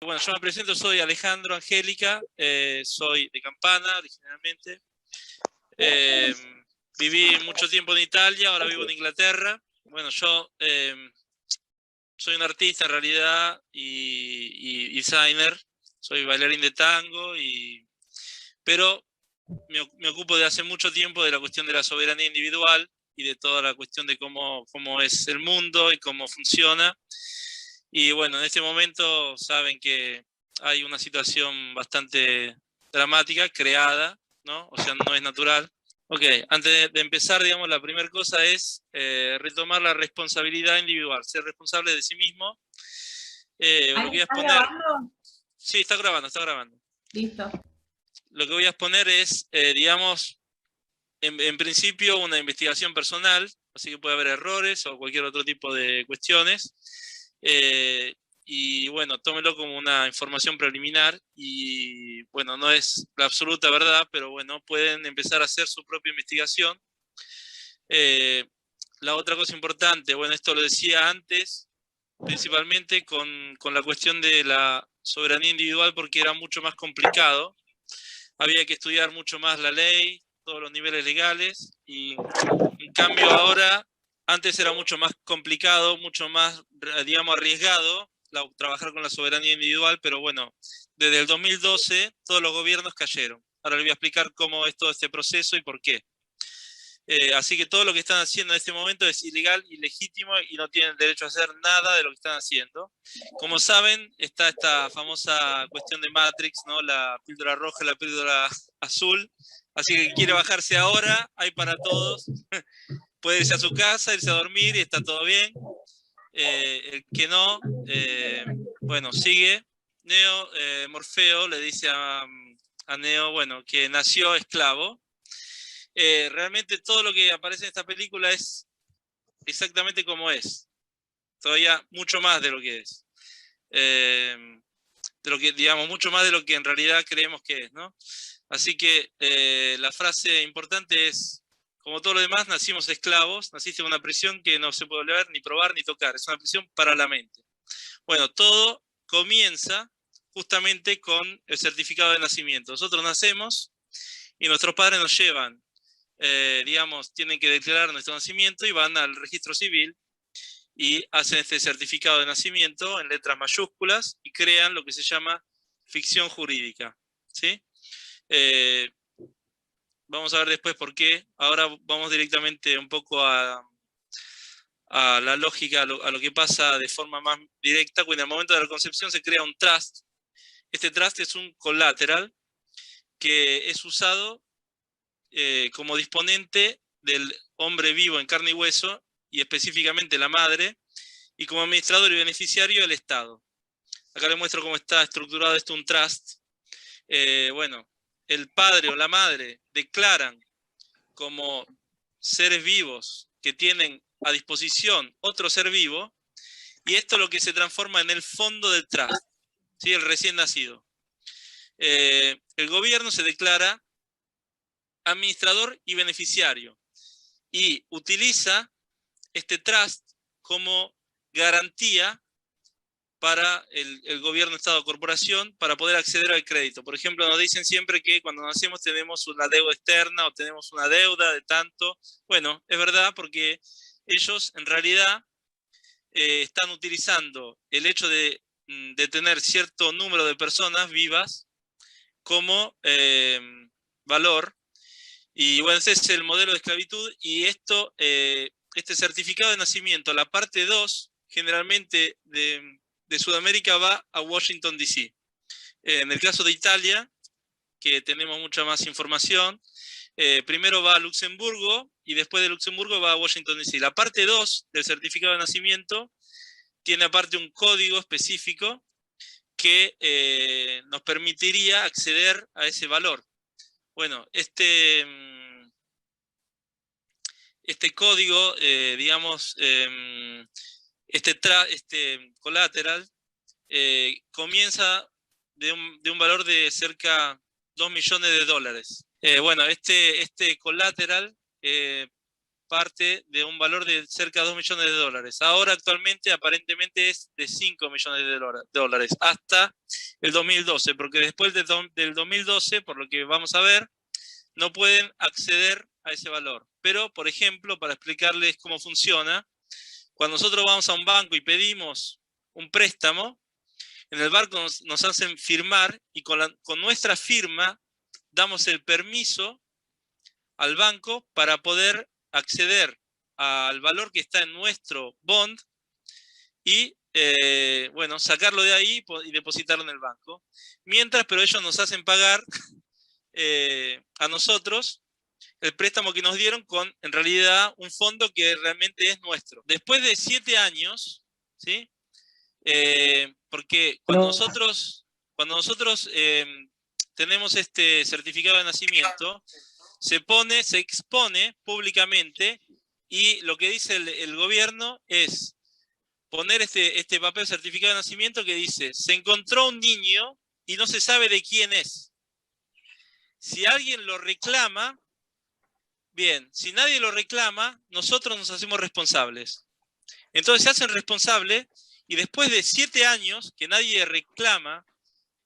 Bueno, yo me presento, soy Alejandro Angélica, soy de Campana originalmente. Viví mucho tiempo en Italia, ahora vivo en Inglaterra. Bueno, yo soy un artista en realidad y designer, soy bailarín de tango, pero me ocupo de hace mucho tiempo de la cuestión de la soberanía individual y de toda la cuestión de cómo es el mundo y cómo funciona. Y bueno, en este momento saben que hay una situación bastante dramática creada, ¿no? O sea, no es natural. Ok, antes de empezar, digamos, la primera cosa es retomar la responsabilidad individual, ser responsable de sí mismo. Lo que voy a ¿Estás exponer, grabando? sí, está grabando, está grabando. Listo. Lo que voy a exponer es, digamos, en principio una investigación personal, así que puede haber errores o cualquier otro tipo de cuestiones. Y bueno, tómelo como una información preliminar y bueno, no es la absoluta verdad, pero bueno, pueden empezar a hacer su propia investigación. La otra cosa importante, bueno, esto lo decía antes, principalmente con la cuestión de la soberanía individual porque era mucho más complicado, había que estudiar mucho más la ley, todos los niveles legales, y en cambio ahora, antes era mucho más complicado, mucho más, digamos, arriesgado trabajar con la soberanía individual, pero bueno, desde el 2012 todos los gobiernos cayeron. Ahora les voy a explicar cómo es todo este proceso y por qué. Así que todo lo que están haciendo en este momento es ilegal, ilegítimo y no tienen derecho a hacer nada de lo que están haciendo. Como saben, está esta famosa cuestión de Matrix, ¿no? La píldora roja, la píldora azul. Así que quiere bajarse ahora, hay para todos. Puede irse a su casa, irse a dormir y está todo bien. El que no, bueno, sigue. Neo, Morfeo le dice a Neo, bueno, que nació esclavo. Realmente todo lo que aparece en esta película es exactamente como es. Todavía mucho más de lo que es. De lo que, digamos, mucho más de lo que en realidad creemos que es, ¿no? Así que la frase importante es, como todo lo demás, nacimos esclavos, naciste en una prisión que no se puede leer, ni probar, ni tocar. Es una prisión para la mente. Bueno, todo comienza justamente con el certificado de nacimiento. Nosotros nacemos y nuestros padres nos llevan digamos, tienen que declarar nuestro nacimiento y van al registro civil y hacen este certificado de nacimiento en letras mayúsculas y crean lo que se llama ficción jurídica. ¿Sí? Eh, Vamos a ver después por qué. Ahora vamos directamente un poco a la lógica, a lo que pasa de forma más directa, cuando en el momento de la concepción se crea un trust. Este trust es un collateral que es usado como disponente del hombre vivo en carne y hueso, y específicamente la madre, y como administrador y beneficiario el Estado. Acá les muestro cómo está estructurado esto, un trust. Bueno, el padre o la madre declaran como seres vivos que tienen a disposición otro ser vivo, y esto es lo que se transforma en el fondo del trust, ¿sí? El recién nacido. El gobierno se declara administrador y beneficiario y utiliza este trust como garantía para el gobierno, Estado, corporación, para poder acceder al crédito. Por ejemplo, nos dicen siempre que cuando nacemos tenemos una deuda externa o tenemos una deuda de tanto. Bueno, es verdad porque ellos en realidad están utilizando el hecho de tener cierto número de personas vivas como valor. Y bueno, ese es el modelo de esclavitud y esto, este certificado de nacimiento, la parte 2, generalmente de Sudamérica va a Washington, D.C. En el caso de Italia, que tenemos mucha más información, primero va a Luxemburgo y después de Luxemburgo va a Washington, D.C. La parte 2 del certificado de nacimiento tiene aparte un código específico que nos permitiría acceder a ese valor. Bueno, este código, digamos, este collateral, comienza de un valor de cerca de $2 millones. Bueno, este collateral parte de un valor de cerca de 2 millones de dólares. Ahora actualmente aparentemente es de 5 millones de dólares hasta el 2012, porque después del 2012, por lo que vamos a ver, no pueden acceder a ese valor. Pero, por ejemplo, para explicarles cómo funciona, cuando nosotros vamos a un banco y pedimos un préstamo, en el banco nos hacen firmar y con nuestra firma damos el permiso al banco para poder acceder al valor que está en nuestro bond y bueno, sacarlo de ahí y depositarlo en el banco. Mientras, pero ellos nos hacen pagar a nosotros el préstamo que nos dieron con, en realidad, un fondo que realmente es nuestro. Después de 7 años, ¿sí? Porque cuando nosotros tenemos este certificado de nacimiento, se expone públicamente y lo que dice el gobierno es poner este papel certificado de nacimiento que dice, se encontró un niño y no se sabe de quién es. Si alguien lo reclama, bien, si nadie lo reclama, nosotros nos hacemos responsables. Entonces se hacen responsables y después de 7 años que nadie reclama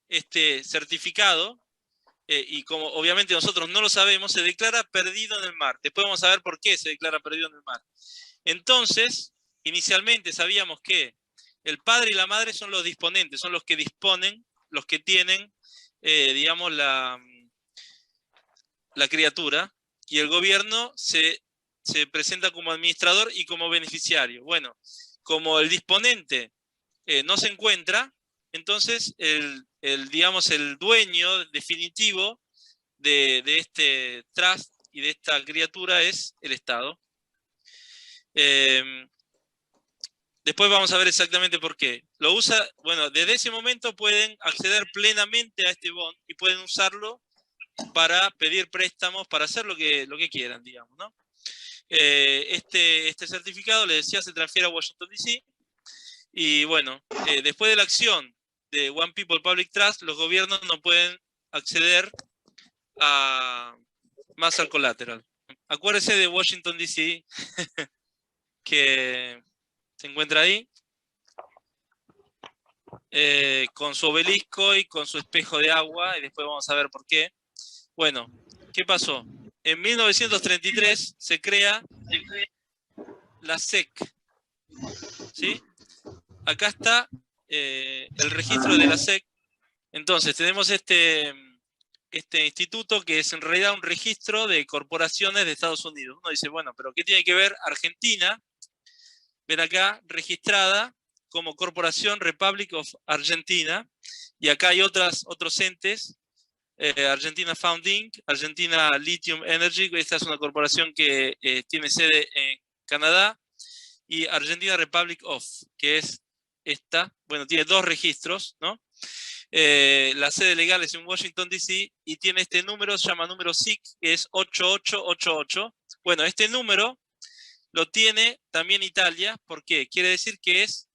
este certificado, y como obviamente nosotros no lo sabemos, se declara perdido en el mar. Después vamos a ver por qué se declara perdido en el mar. Entonces, inicialmente sabíamos que el padre y la madre son los disponentes, son los que disponen, los que tienen, digamos, la criatura, y el gobierno se presenta como administrador y como beneficiario. Bueno, como el disponente no se encuentra, entonces digamos, el dueño definitivo de este trust y de esta criatura es el Estado. Después vamos a ver exactamente por qué. Lo usa, bueno, desde ese momento pueden acceder plenamente a este bond y pueden usarlo para pedir préstamos, para hacer lo que quieran, digamos, ¿no? Este certificado, les decía, se transfiere a Washington, D.C. Y bueno, después de la acción de One People Public Trust, los gobiernos no pueden acceder más al collateral. Acuérdese de Washington, D.C., que se encuentra ahí, con su obelisco y con su espejo de agua, y después vamos a ver por qué. Bueno, ¿qué pasó? En 1933 se crea la SEC, ¿sí? Acá está el registro de la SEC. Entonces, tenemos este instituto que es en realidad un registro de corporaciones de Estados Unidos. Uno dice, bueno, pero ¿qué tiene que ver Argentina? Ven acá, registrada como Corporación Republic of Argentina, y acá hay otros entes, Argentina Found Inc., Argentina Lithium Energy, esta es una corporación que tiene sede en Canadá, y Argentina Republic of, que es esta, bueno, tiene 2 registros, ¿no? La sede legal es en Washington, D.C. y tiene este número, se llama número SIC, que es 8888. Bueno, este número lo tiene también Italia. ¿Por qué? Quiere decir que es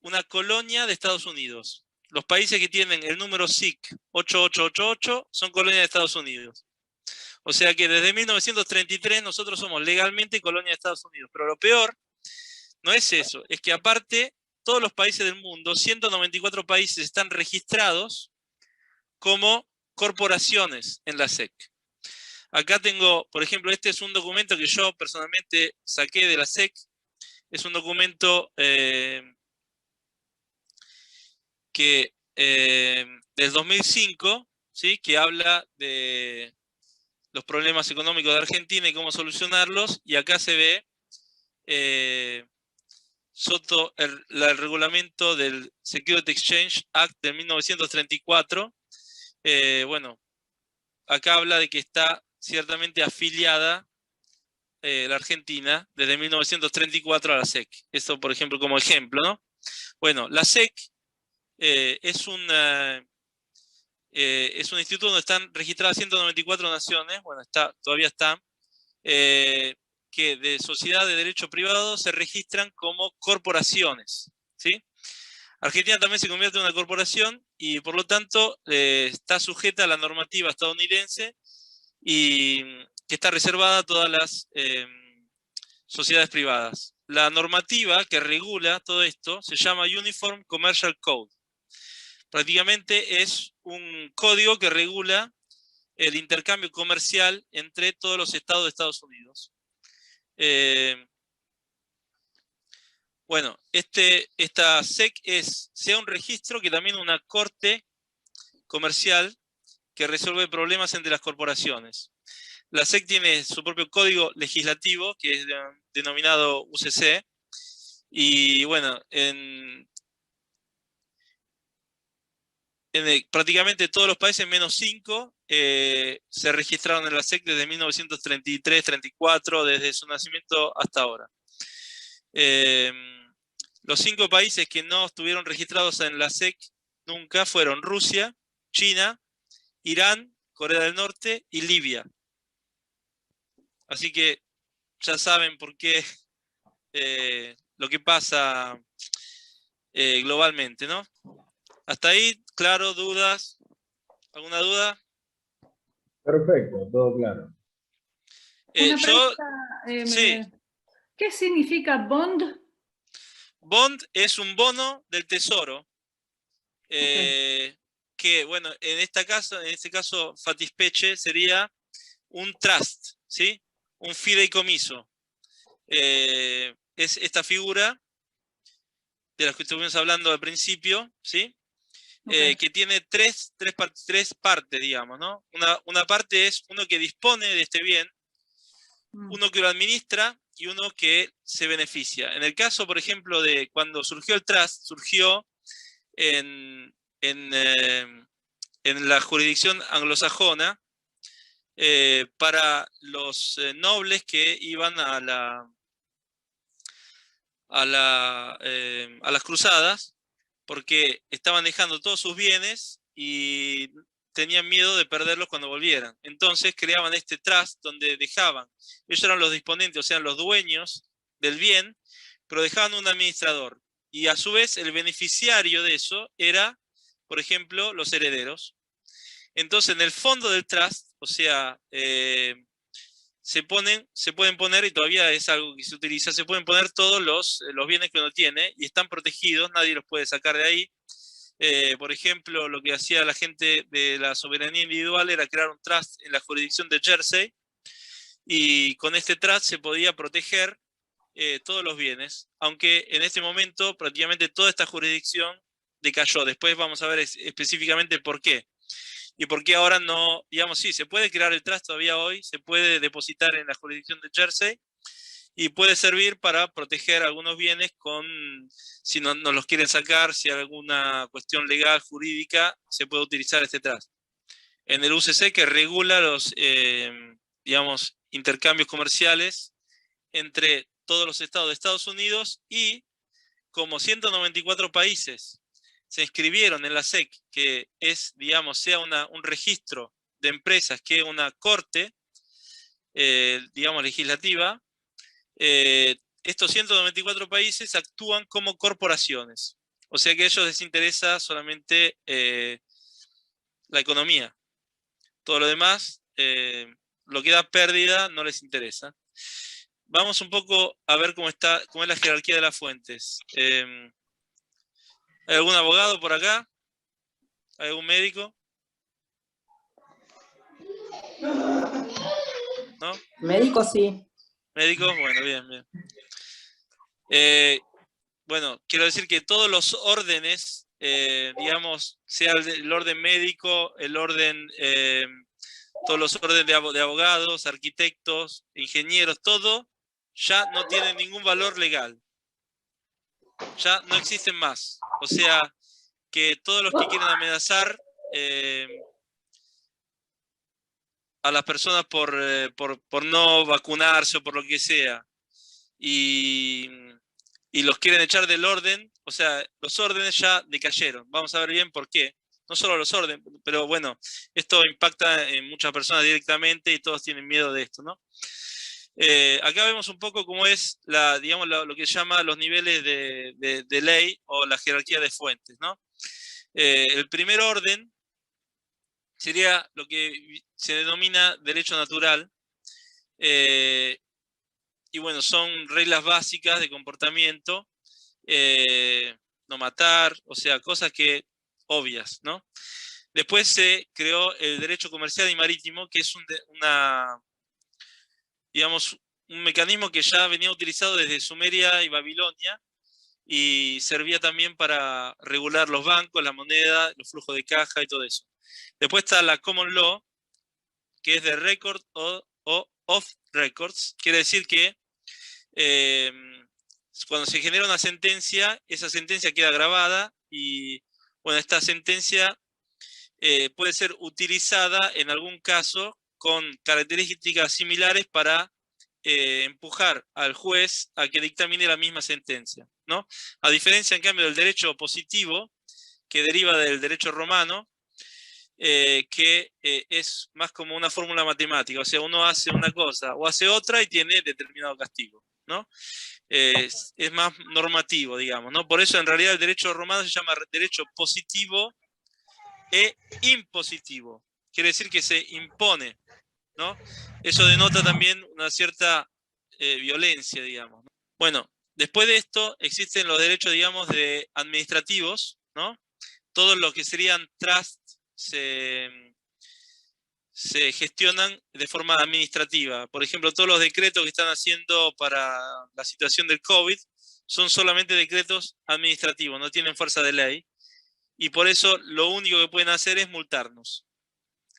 una colonia de Estados Unidos. Los países que tienen el número SIC 8888 son colonias de Estados Unidos. O sea que desde 1933 nosotros somos legalmente colonia de Estados Unidos. Pero lo peor no es eso, es que aparte todos los países del mundo, 194 países, están registrados como corporaciones en la SEC. Acá tengo, por ejemplo, este es un documento que yo personalmente saqué de la SEC. Es un documento que del 2005, ¿sí? Que habla de los problemas económicos de Argentina y cómo solucionarlos. Y acá se ve el reglamento del Security Exchange Act de 1934. Bueno, acá habla de que está ciertamente afiliada la Argentina desde 1934 a la SEC. Esto, por ejemplo, como ejemplo, ¿no? Bueno, la SEC es un instituto donde están registradas 194 naciones, bueno, todavía están, que de sociedad de derecho privado se registran como corporaciones, ¿sí? Argentina también se convierte en una corporación y por lo tanto está sujeta a la normativa estadounidense y que está reservada a todas las sociedades privadas. La normativa que regula todo esto se llama Uniform Commercial Code. Prácticamente es un código que regula el intercambio comercial entre todos los estados de Estados Unidos. Bueno, esta SEC sea un registro que también una corte comercial que resuelve problemas entre las corporaciones. La SEC tiene su propio código legislativo, que es denominado UCC, y bueno, prácticamente todos los países, menos 5, se registraron en la SEC desde 1933-34, desde su nacimiento hasta ahora. Los 5 países que no estuvieron registrados en la SEC nunca fueron Rusia, China, Irán, Corea del Norte y Libia. Así que ya saben por qué lo que pasa globalmente, ¿no? Hasta ahí, claro, dudas. ¿Alguna duda? Perfecto, todo claro. Una Yo, pregunta, sí, ¿qué significa bond? bond es un bono del tesoro. Okay. Que, bueno, en este caso, Fattispecie sería un trust, ¿sí? Un fideicomiso. Es esta figura de la que estuvimos hablando al principio, ¿sí? Okay. Que tiene tres partes, digamos, ¿no? Una parte es uno que dispone de este bien, uno que lo administra y uno que se beneficia. En el caso, por ejemplo, de cuando surgió el trust, surgió en la jurisdicción anglosajona para los nobles que iban a las cruzadas, porque estaban dejando todos sus bienes y tenían miedo de perderlos cuando volvieran. Entonces creaban este trust donde dejaban, ellos eran los disponentes, o sea, los dueños del bien, pero dejaban un administrador. Y a su vez el beneficiario de eso era, por ejemplo, los herederos. Entonces en el fondo del trust, o sea, se pueden poner, y todavía es algo que se utiliza, se pueden poner todos los bienes que uno tiene y están protegidos, nadie los puede sacar de ahí. Por ejemplo, lo que hacía la gente de la soberanía individual era crear un trust en la jurisdicción de Jersey, y con este trust se podía proteger todos los bienes, aunque en este momento prácticamente toda esta jurisdicción decayó. Después vamos a ver específicamente por qué. Y por qué ahora no, digamos, sí, se puede crear el trust todavía hoy, se puede depositar en la jurisdicción de Jersey y puede servir para proteger algunos bienes si no los quieren sacar, si hay alguna cuestión legal, jurídica, se puede utilizar este trust. En el UCC, que regula los, digamos, intercambios comerciales entre todos los estados de Estados Unidos, y como 194 países se inscribieron en la SEC, que es, digamos, sea un registro de empresas, que una corte, digamos, legislativa, estos 194 países actúan como corporaciones. O sea que a ellos les interesa solamente la economía. Todo lo demás, lo que da pérdida, no les interesa. Vamos un poco a ver cómo es la jerarquía de las fuentes. ¿Hay algún abogado por acá? ¿Hay algún médico? ¿No? Médico sí. ¿Médicos? Bueno, bien, bien. Bueno, quiero decir que todos los órdenes, digamos, sea el orden médico, todos los órdenes de abogados, arquitectos, ingenieros, todo, ya no tienen ningún valor legal. Ya no existen más. O sea, que todos los que quieren amenazar a las personas por no vacunarse o por lo que sea, y los quieren echar del orden, o sea, los órdenes ya decayeron. Vamos a ver bien por qué. No solo los órdenes, pero bueno, esto impacta en muchas personas directamente y todos tienen miedo de esto, ¿no? Acá vemos un poco cómo es digamos, lo que se llama los niveles de ley o la jerarquía de fuentes, ¿no? El primer orden sería lo que se denomina derecho natural, y y bueno, son reglas básicas de comportamiento, no matar, o sea, cosas que obvias, ¿no? Después se creó el derecho comercial y marítimo, que es digamos, un mecanismo que ya venía utilizado desde Sumeria y Babilonia, y servía también para regular los bancos, la moneda, los flujos de caja y todo eso. Después está la Common Law, que es de record o off records, quiere decir que cuando se genera una sentencia, esa sentencia queda grabada y bueno, esta sentencia puede ser utilizada en algún caso con características similares para empujar al juez a que dictamine la misma sentencia, ¿no? A diferencia, en cambio, del derecho positivo, que deriva del derecho romano, que es más como una fórmula matemática, o sea, uno hace una cosa o hace otra y tiene determinado castigo, ¿no? Es más normativo, digamos, ¿no? Por eso en realidad el derecho romano se llama derecho positivo e impositivo. Quiere decir que se impone, ¿no? Eso denota también una cierta violencia, digamos, ¿no? Bueno, después de esto existen los derechos, digamos, de administrativos, ¿no? Todo lo que serían trusts se gestionan de forma administrativa. Por ejemplo, todos los decretos que están haciendo para la situación del COVID son solamente decretos administrativos, no tienen fuerza de ley, y por eso lo único que pueden hacer es multarnos.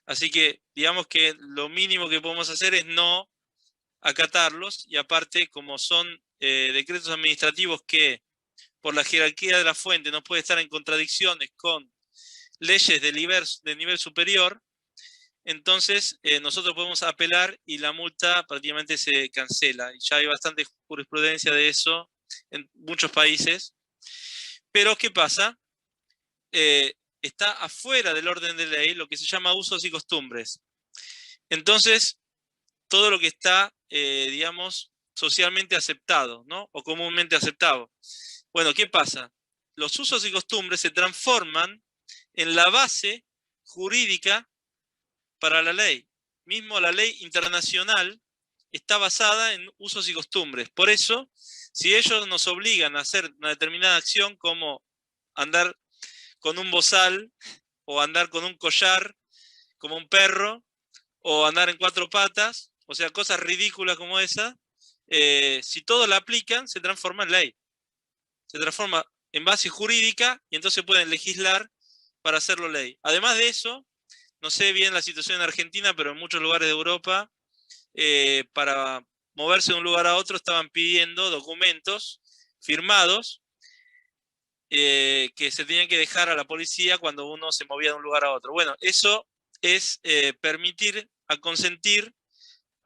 Así que digamos que lo mínimo que podemos hacer es no acatarlos, y aparte, como son decretos administrativos que por la jerarquía de la fuente no puede estar en contradicciones con leyes de nivel superior, entonces nosotros podemos apelar y la multa prácticamente se cancela. Y ya hay bastante jurisprudencia de eso en muchos países. Pero ¿qué pasa? Está afuera del orden de ley lo que se llama usos y costumbres. Entonces, todo lo que está, digamos, socialmente aceptado, ¿no? O comúnmente aceptado. Bueno, ¿qué pasa? Los usos y costumbres se transforman en la base jurídica para la ley. Mismo la ley internacional está basada en usos y costumbres. Por eso, si ellos nos obligan a hacer una determinada acción como andar con un bozal o andar con un collar como un perro o andar en 4 patas, o sea, cosas ridículas como esa, si todos la aplican, se transforma en ley. Se transforma en base jurídica y entonces pueden legislar para hacerlo ley. Además de eso, no sé bien la situación en Argentina, pero en muchos lugares de Europa, para moverse de un lugar a otro estaban pidiendo documentos firmados que se tenían que dejar a la policía cuando uno se movía de un lugar a otro. Bueno, eso es permitir, a consentir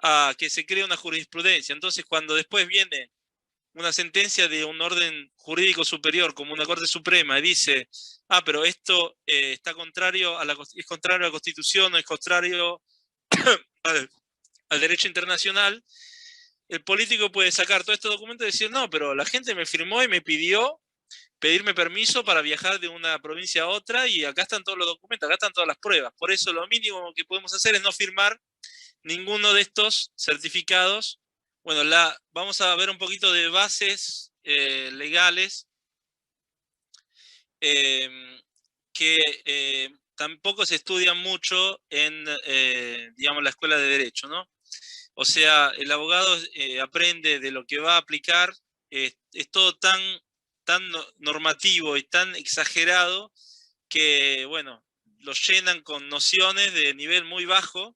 a que se cree una jurisprudencia. Entonces, cuando después viene una sentencia de un orden jurídico superior, como una Corte Suprema, y dice, pero esto está contrario es contrario a la Constitución o es contrario al derecho internacional, el político puede sacar todo este documento y decir, no, pero la gente me firmó y me pidió pedirme permiso para viajar de una provincia a otra y acá están todos los documentos, acá están todas las pruebas. Por eso lo mínimo que podemos hacer es no firmar ninguno de estos certificados. Bueno, vamos a ver un poquito de bases legales que tampoco se estudian mucho en, digamos, la escuela de Derecho, ¿no? O sea, el abogado aprende de lo que va a aplicar, es todo tan normativo y tan exagerado que, bueno, lo llenan con nociones de nivel muy bajo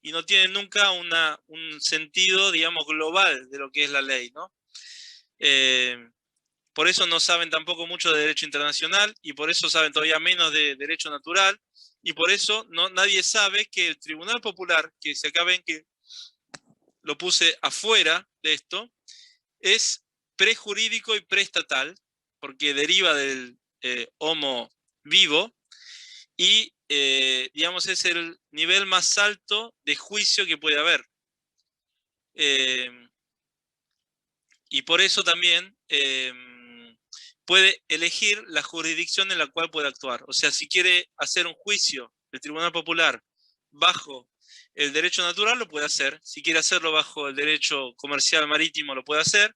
y no tienen nunca un sentido, digamos, global de lo que es la ley, ¿no? Por eso no saben tampoco mucho de derecho internacional y por eso saben todavía menos de derecho natural y por eso nadie sabe que el Tribunal Popular, que si acá ven que lo puse afuera de esto, es prejurídico y preestatal, porque deriva del homo vivo y, digamos, es el nivel más alto de juicio que puede haber. Y por eso también puede elegir la jurisdicción en la cual puede actuar. O sea, si quiere hacer un juicio, el Tribunal Popular, bajo el derecho natural lo puede hacer. Si quiere hacerlo bajo el derecho comercial marítimo lo puede hacer.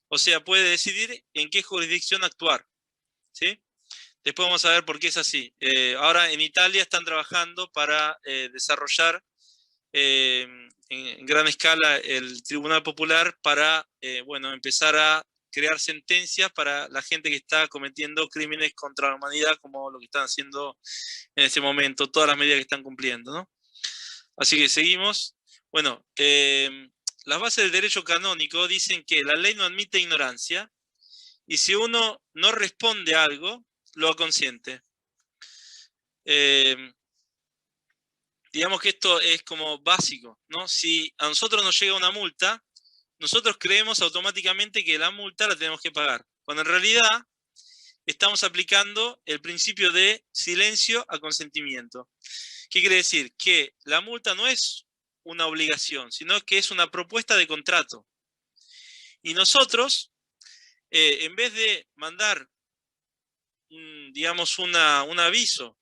O sea, puede decidir en qué jurisdicción actuar, ¿sí? Después vamos a ver por qué es así. Ahora en Italia están trabajando para desarrollar en gran escala el Tribunal Popular para bueno, empezar a crear sentencias para la gente que está cometiendo crímenes contra la humanidad, como lo que están haciendo en este momento, todas las medidas que están cumpliendo, ¿no? Así que seguimos. Bueno, las bases del derecho canónico dicen que la ley no admite ignorancia y si uno no responde a algo, lo consiente. Digamos que esto es como básico, ¿no? Si a nosotros nos llega una multa, nosotros creemos automáticamente que la multa la tenemos que pagar, cuando en realidad estamos aplicando el principio de silencio a consentimiento. ¿Qué quiere decir? Que la multa no es una obligación, sino que es una propuesta de contrato. Y nosotros, en vez de mandar, digamos, un aviso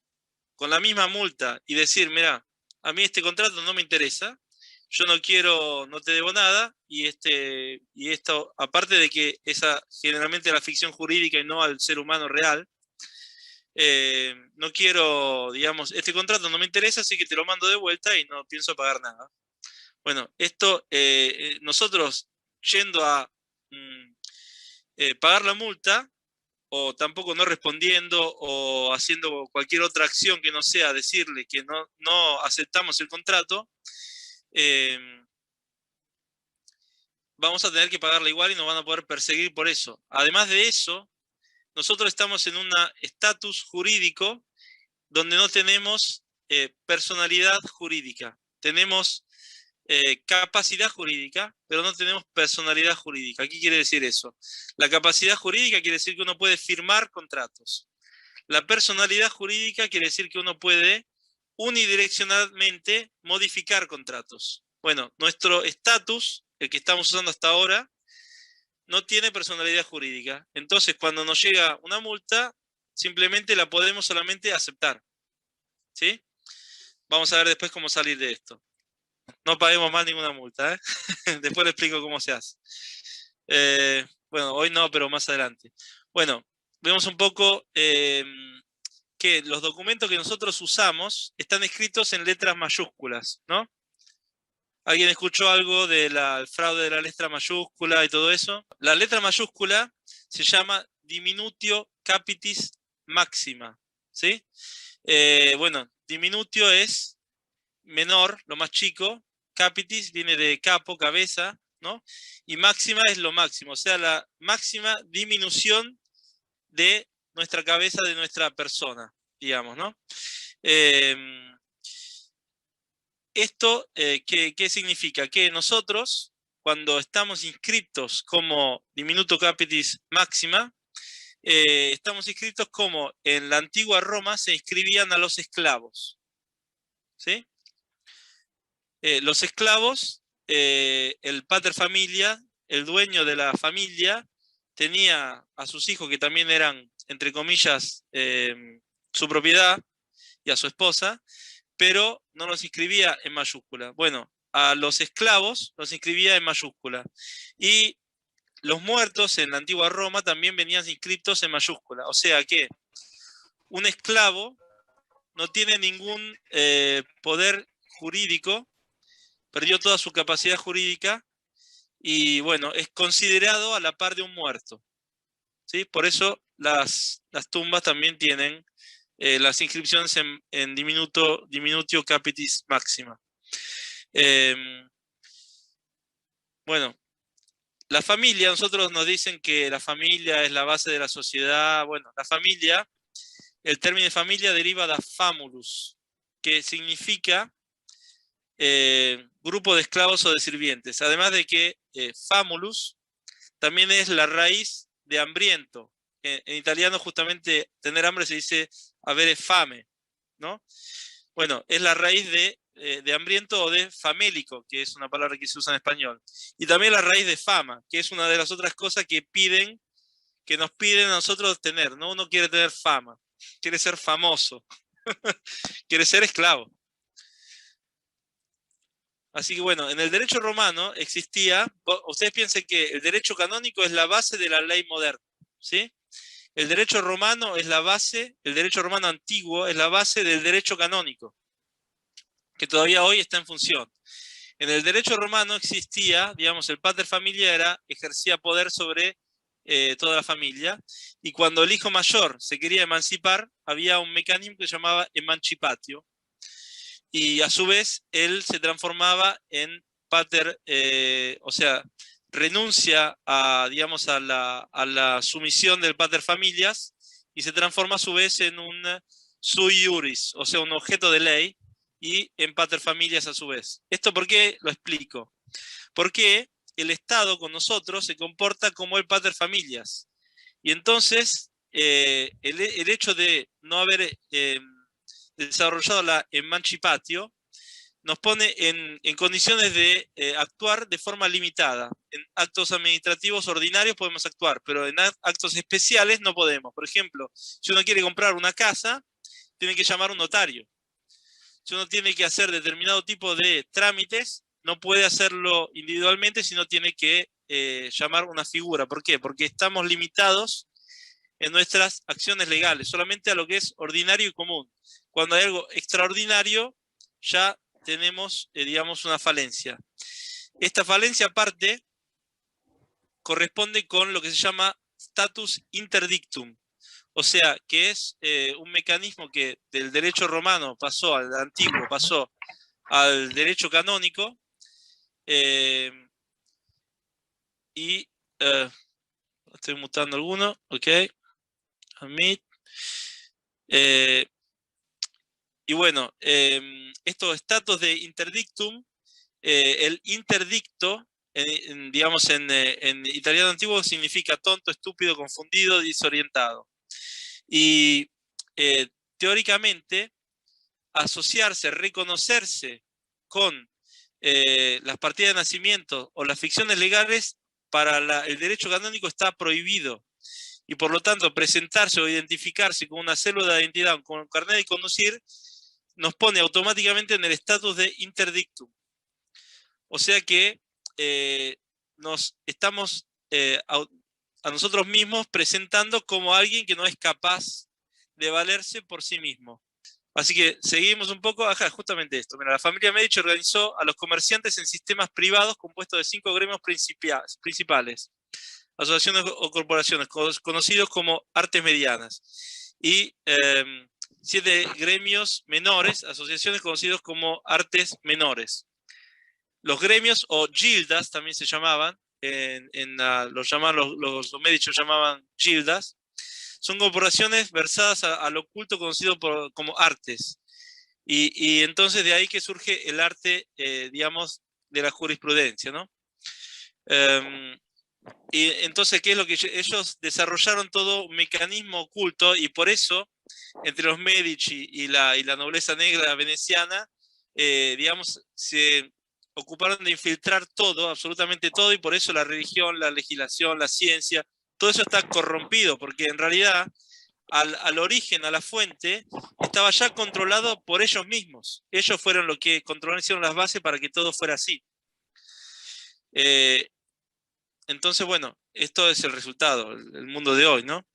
con la misma multa y decir, mira, a mí este contrato no me interesa, yo no quiero, no te debo nada, y esto, aparte de que esa generalmente la ficción jurídica y no al ser humano real, no quiero, digamos, este contrato no me interesa, así que te lo mando de vuelta y no pienso pagar nada. Bueno, esto, nosotros yendo a pagar la multa, o tampoco no respondiendo, o haciendo cualquier otra acción que no sea decirle que no aceptamos el contrato, vamos a tener que pagarla igual y nos van a poder perseguir por eso. Además de eso, nosotros estamos en un estatus jurídico donde no tenemos personalidad jurídica. Tenemos capacidad jurídica, pero no tenemos personalidad jurídica. ¿Qué quiere decir eso? La capacidad jurídica quiere decir que uno puede firmar contratos. La personalidad jurídica quiere decir que uno puede unidireccionalmente modificar contratos. Bueno, nuestro estatus, el que estamos usando hasta ahora, no tiene personalidad jurídica. Entonces, cuando nos llega una multa, simplemente la podemos solamente aceptar. ¿Sí? Vamos a ver después cómo salir de esto. No paguemos más ninguna multa, ¿eh? Después le explico cómo se hace. Bueno, hoy no, pero más adelante. Bueno, vemos un poco que los documentos que nosotros usamos están escritos en letras mayúsculas, ¿no? ¿Alguien escuchó algo del fraude de la letra mayúscula y todo eso? La letra mayúscula se llama diminutio capitis máxima, ¿sí? Bueno, diminutio es menor, lo más chico, capitis viene de capo, cabeza, ¿no? Y máxima es lo máximo, o sea, la máxima disminución de nuestra cabeza, de nuestra persona, digamos, ¿no? Esto, ¿qué significa? Que nosotros, cuando estamos inscritos como diminuto capitis máxima, estamos inscritos como en la antigua Roma se inscribían a los esclavos, ¿sí? Los esclavos, el pater familia, el dueño de la familia, tenía a sus hijos que también eran, entre comillas, su propiedad, y a su esposa, pero no los inscribía en mayúscula. Bueno, a los esclavos los inscribía en mayúscula. Y los muertos en la antigua Roma también venían inscritos en mayúscula. O sea que un esclavo no tiene ningún poder jurídico, perdió toda su capacidad jurídica y bueno, es considerado a la par de un muerto, ¿sí? Por eso las tumbas también tienen las inscripciones en diminutio capitis máxima. Bueno, la familia, nosotros nos dicen que la familia es la base de la sociedad. Bueno, la familia, el término de familia deriva de famulus, que significa grupo de esclavos o de sirvientes. Además de que famulus también es la raíz de hambriento. En italiano justamente tener hambre se dice avere fame, ¿no? Bueno, es la raíz de hambriento o de famélico, que es una palabra que se usa en español. Y también la raíz de fama, que es una de las otras cosas que nos piden a nosotros tener, ¿no? Uno quiere tener fama, quiere ser famoso, quiere ser esclavo. Así que bueno, en el derecho romano existía, ustedes piensen que el derecho canónico es la base de la ley moderna, ¿sí? El derecho romano es la base, el derecho romano antiguo es la base del derecho canónico, que todavía hoy está en función. En el derecho romano existía, digamos, el pater familia ejercía poder sobre toda la familia, y cuando el hijo mayor se quería emancipar, había un mecanismo que se llamaba emancipatio, y a su vez él se transformaba en pater, o sea, renuncia a, digamos, a la sumisión del pater familias y se transforma a su vez en un sui iuris, o sea, un objeto de ley, y en pater familias a su vez. ¿Esto por qué? Lo explico. Porque el Estado con nosotros se comporta como el pater familias. Y entonces, el hecho de no haber desarrollado la emancipatio nos pone en condiciones de actuar de forma limitada. En actos administrativos ordinarios podemos actuar, pero en actos especiales no podemos. Por ejemplo, si uno quiere comprar una casa, tiene que llamar a un notario. Si uno tiene que hacer determinado tipo de trámites, no puede hacerlo individualmente, sino tiene que llamar una figura. ¿Por qué? Porque estamos limitados en nuestras acciones legales, solamente a lo que es ordinario y común. Cuando hay algo extraordinario, ya tenemos, digamos, una falencia. Esta falencia aparte corresponde con lo que se llama status interdictum, o sea, que es un mecanismo que del derecho romano pasó al antiguo, pasó al derecho canónico, y estoy mutando alguno, ok, admit. Y bueno, estos estatus de interdictum, el interdicto, digamos en italiano antiguo significa tonto, estúpido, confundido, desorientado. Y teóricamente, asociarse, reconocerse con las partidas de nacimiento o las ficciones legales para el derecho canónico está prohibido. Y por lo tanto, presentarse o identificarse con una célula de identidad, con un carnet de conducir, nos pone automáticamente en el estatus de interdictum. O sea que nos estamos a nosotros mismos presentando como alguien que no es capaz de valerse por sí mismo. Así que seguimos un poco, ajá, justamente esto. Mira, la familia Medici organizó a los comerciantes en sistemas privados compuestos de 5 gremios principales, asociaciones o corporaciones, conocidos como artes medianas, y 7 gremios menores, asociaciones conocidos como artes menores. Los gremios, o gildas también se llamaban, los Medici llamaban gildas, son corporaciones versadas al oculto conocido como artes. Y entonces de ahí que surge el arte, digamos, de la jurisprudencia, ¿no? Y entonces, ¿qué es lo que ellos desarrollaron? Todo un mecanismo oculto, y por eso, entre los Medici y la nobleza negra veneciana, digamos, se ocuparon de infiltrar todo, absolutamente todo, y por eso la religión, la legislación, la ciencia, todo eso está corrompido, porque en realidad al origen, a la fuente, estaba ya controlado por ellos mismos. Ellos fueron los que controlaron, hicieron las bases para que todo fuera así. Entonces, bueno, esto es el resultado, el mundo de hoy, ¿no?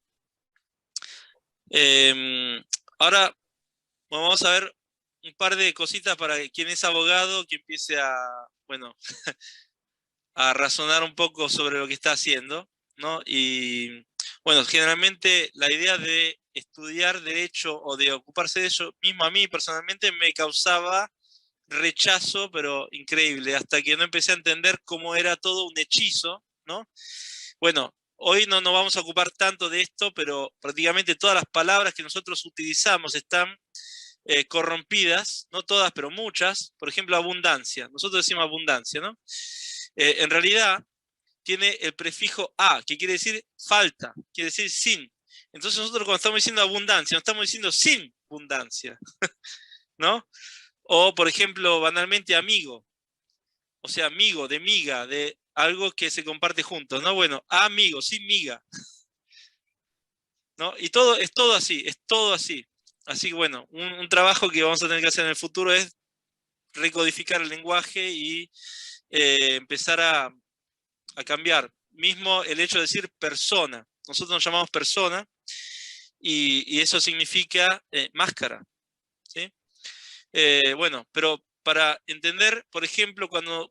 Ahora vamos a ver un par de cositas para quien es abogado, que empiece a, bueno, a razonar un poco sobre lo que está haciendo, ¿no? Y bueno, generalmente la idea de estudiar derecho o de ocuparse de eso, mismo a mí personalmente me causaba rechazo, pero increíble, hasta que no empecé a entender cómo era todo un hechizo, ¿no? Bueno, hoy no nos vamos a ocupar tanto de esto, pero prácticamente todas las palabras que nosotros utilizamos están corrompidas, no todas, pero muchas. Por ejemplo, abundancia. Nosotros decimos abundancia, ¿no? En realidad tiene el prefijo a, que quiere decir falta, quiere decir sin. Entonces nosotros cuando estamos diciendo abundancia, no estamos diciendo sin abundancia, ¿no? O, por ejemplo, banalmente amigo. O sea, amigo, de miga, de algo que se comparte juntos, ¿no? Bueno, amigo, sin miga, ¿no? Y todo es todo así, es todo así. Así que bueno, un trabajo que vamos a tener que hacer en el futuro es recodificar el lenguaje y empezar a cambiar. Mismo el hecho de decir persona. Nosotros nos llamamos persona y eso significa máscara. ¿Sí? Bueno, pero para entender, por ejemplo,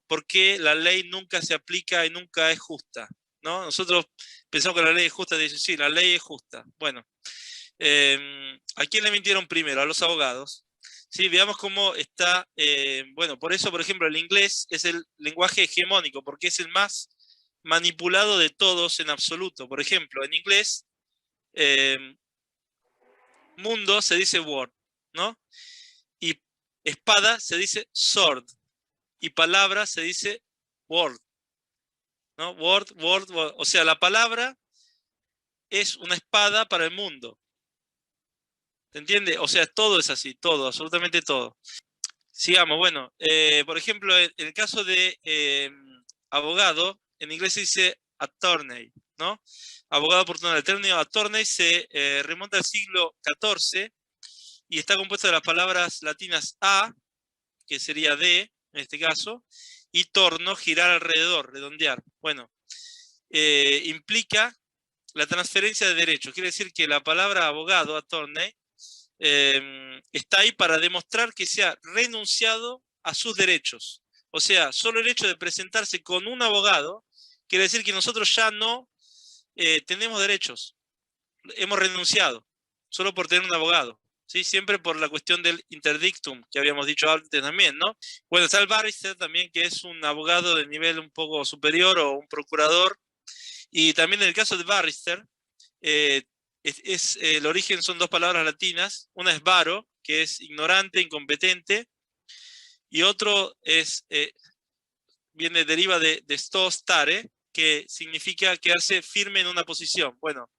por qué la ley nunca se aplica y nunca es justa, ¿no? Nosotros pensamos que la ley es justa, dice, sí, la ley es justa. Bueno, ¿a quién le mintieron primero? A los abogados. Sí, veamos cómo está, bueno, por eso, por ejemplo, el inglés es el lenguaje hegemónico, porque es el más manipulado de todos en absoluto. Por ejemplo, en inglés, mundo se dice word, ¿no? Y espada se dice sword. Y palabra se dice word, ¿no? Word, word, word. O sea, la palabra es una espada para el mundo. ¿Se entiende? O sea, todo es así, todo, absolutamente todo. Sigamos, bueno, por ejemplo, en el caso de abogado, en inglés se dice attorney, ¿no? Abogado por turno. El término attorney se remonta al siglo XIV y está compuesto de las palabras latinas a, que sería de, en este caso, y torno, girar alrededor, redondear. Bueno, implica la transferencia de derechos. Quiere decir que la palabra abogado, attorney, está ahí para demostrar que se ha renunciado a sus derechos. O sea, solo el hecho de presentarse con un abogado quiere decir que nosotros ya no tenemos derechos. Hemos renunciado, solo por tener un abogado. ¿Sí? Siempre por la cuestión del interdictum, que habíamos dicho antes también, ¿no? Bueno, está el barrister también, que es un abogado de nivel un poco superior o un procurador. Y también en el caso de barrister, el origen son dos palabras latinas. Una es varo, que es ignorante, incompetente, y otro es, deriva de sto stare, que significa quedarse firme en una posición. Bueno,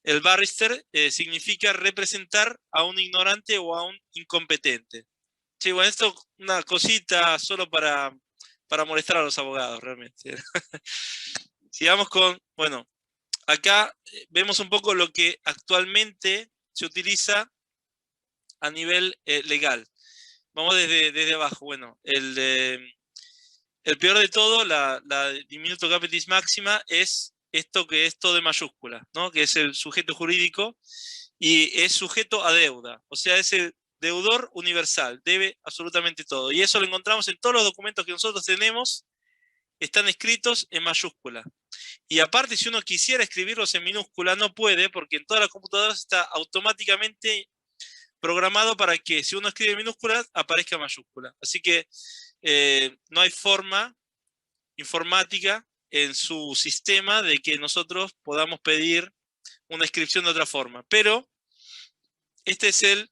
el barrister significa representar a un ignorante o a un incompetente. Sí, bueno, esto es una cosita solo para molestar a los abogados, realmente. Sigamos con, bueno, acá vemos un poco lo que actualmente se utiliza a nivel legal. Vamos desde abajo. Bueno, el peor de todo, la diminuto capitis máxima, es esto que es todo de mayúscula, ¿no? Que es el sujeto jurídico y es sujeto a deuda. O sea, es el deudor universal, debe absolutamente todo. Y eso lo encontramos en todos los documentos que nosotros tenemos, están escritos en mayúscula. Y aparte, si uno quisiera escribirlos en minúscula, no puede, porque en todas las computadoras está automáticamente programado para que si uno escribe en minúscula, aparezca en mayúscula. Así que no hay forma informática en su sistema de que nosotros podamos pedir una inscripción de otra forma. Pero este es el,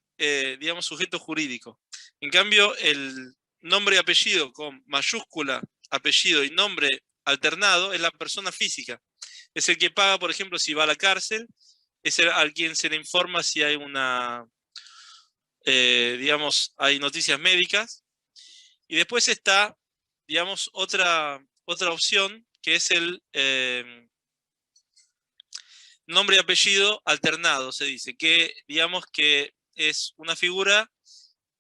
digamos, sujeto jurídico. En cambio, el nombre y apellido con mayúscula, apellido y nombre alternado es la persona física. Es el que paga, por ejemplo, si va a la cárcel, es el al quien se le informa si hay una, digamos, hay noticias médicas. Y después está, digamos, otra opción, que es el nombre y apellido alternado, se dice, que digamos que es una figura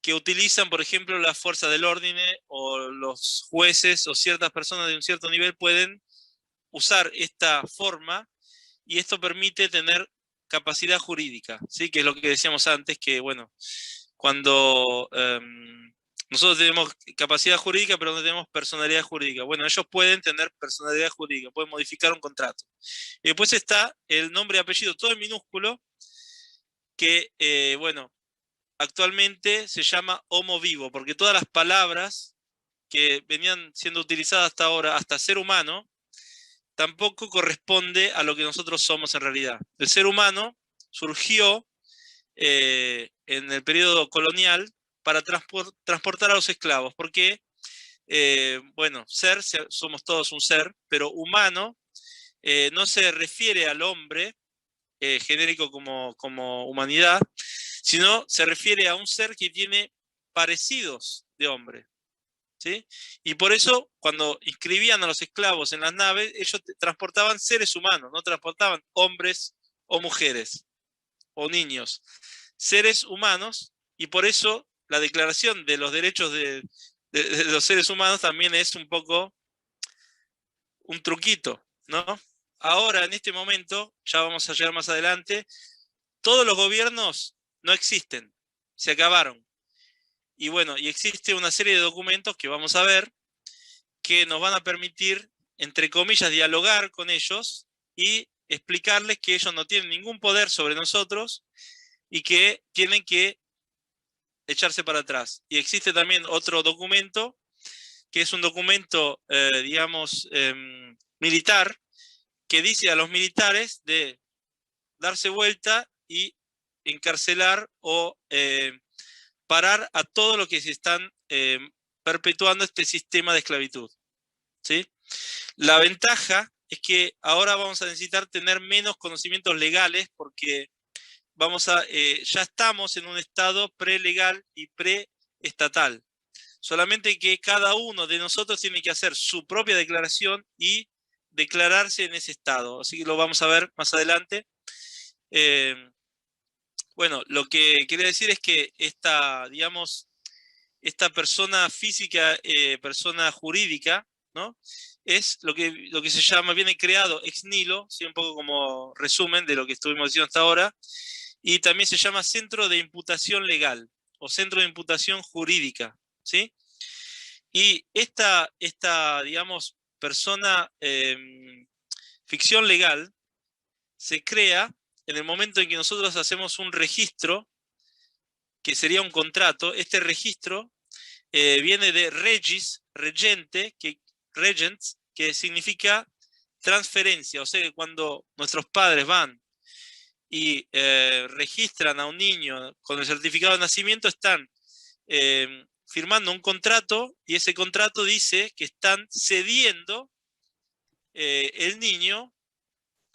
que utilizan, por ejemplo, las fuerzas del orden o los jueces o ciertas personas de un cierto nivel pueden usar esta forma y esto permite tener capacidad jurídica, ¿sí? Que es lo que decíamos antes, que bueno, cuando nosotros tenemos capacidad jurídica, pero no tenemos personalidad jurídica. Bueno, ellos pueden tener personalidad jurídica, pueden modificar un contrato. Y después está el nombre y apellido, todo en minúsculo, que, bueno, actualmente se llama homo vivo, porque todas las palabras que venían siendo utilizadas hasta ahora, hasta ser humano, tampoco corresponde a lo que nosotros somos en realidad. El ser humano surgió en el periodo colonial para transportar a los esclavos, porque, bueno, somos todos un ser, pero humano no se refiere al hombre genérico como humanidad, sino se refiere a un ser que tiene parecidos de hombre. ¿Sí? Y por eso, cuando inscribían a los esclavos en las naves, ellos transportaban seres humanos, no transportaban hombres o mujeres o niños, seres humanos, y por eso la Declaración de los Derechos de los seres humanos también es un poco un truquito, ¿no? Ahora, en este momento, ya vamos a llegar más adelante, todos los gobiernos no existen, se acabaron. Y bueno, y existe una serie de documentos que vamos a ver que nos van a permitir, entre comillas, dialogar con ellos y explicarles que ellos no tienen ningún poder sobre nosotros y que tienen que echarse para atrás. Y existe también otro documento, que es un documento, digamos, militar, que dice a los militares de darse vuelta y encarcelar o parar a todo lo que se están perpetuando este sistema de esclavitud, ¿sí? La ventaja es que ahora vamos a necesitar tener menos conocimientos legales porque ya estamos en un estado prelegal y preestatal. Solamente que cada uno de nosotros tiene que hacer su propia declaración y declararse en ese estado. Así que lo vamos a ver más adelante. Bueno, lo que quería decir es que digamos, esta persona física, persona jurídica, ¿no? Es lo que se llama, viene creado ex nihilo, ¿sí? Un poco como resumen de lo que estuvimos diciendo hasta ahora, y también se llama centro de imputación legal o centro de imputación jurídica, ¿sí? Y esta digamos, persona ficción legal se crea en el momento en que nosotros hacemos un registro, que sería un contrato. Este registro viene de regis, regente, regents, que significa transferencia. O sea que cuando nuestros padres van y registran a un niño con el certificado de nacimiento, están firmando un contrato y ese contrato dice que están cediendo el niño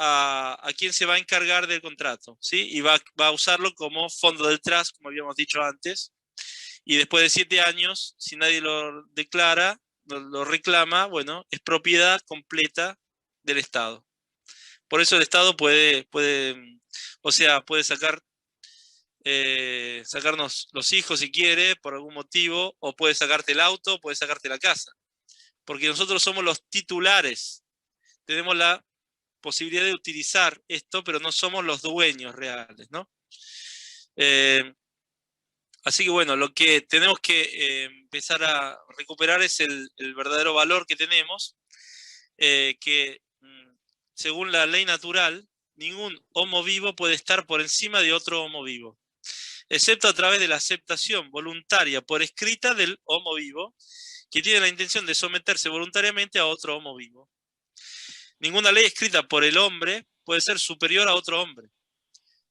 a quien se va a encargar del contrato, ¿sí? Y va a usarlo como fondo del trust, como habíamos dicho antes. Y después de 7 años, si nadie lo declara, lo reclama, bueno, es propiedad completa del Estado. Por eso el Estado puede sacarnos los hijos si quiere, por algún motivo, o puede sacarte el auto, puede sacarte la casa. Porque nosotros somos los titulares. Tenemos la posibilidad de utilizar esto, pero no somos los dueños reales, ¿no? Así que bueno, lo que tenemos que empezar a recuperar es el verdadero valor que tenemos, que según la ley natural, ningún homo vivo puede estar por encima de otro homo vivo, excepto a través de la aceptación voluntaria por escrita del homo vivo, que tiene la intención de someterse voluntariamente a otro homo vivo. Ninguna ley escrita por el hombre puede ser superior a otro hombre.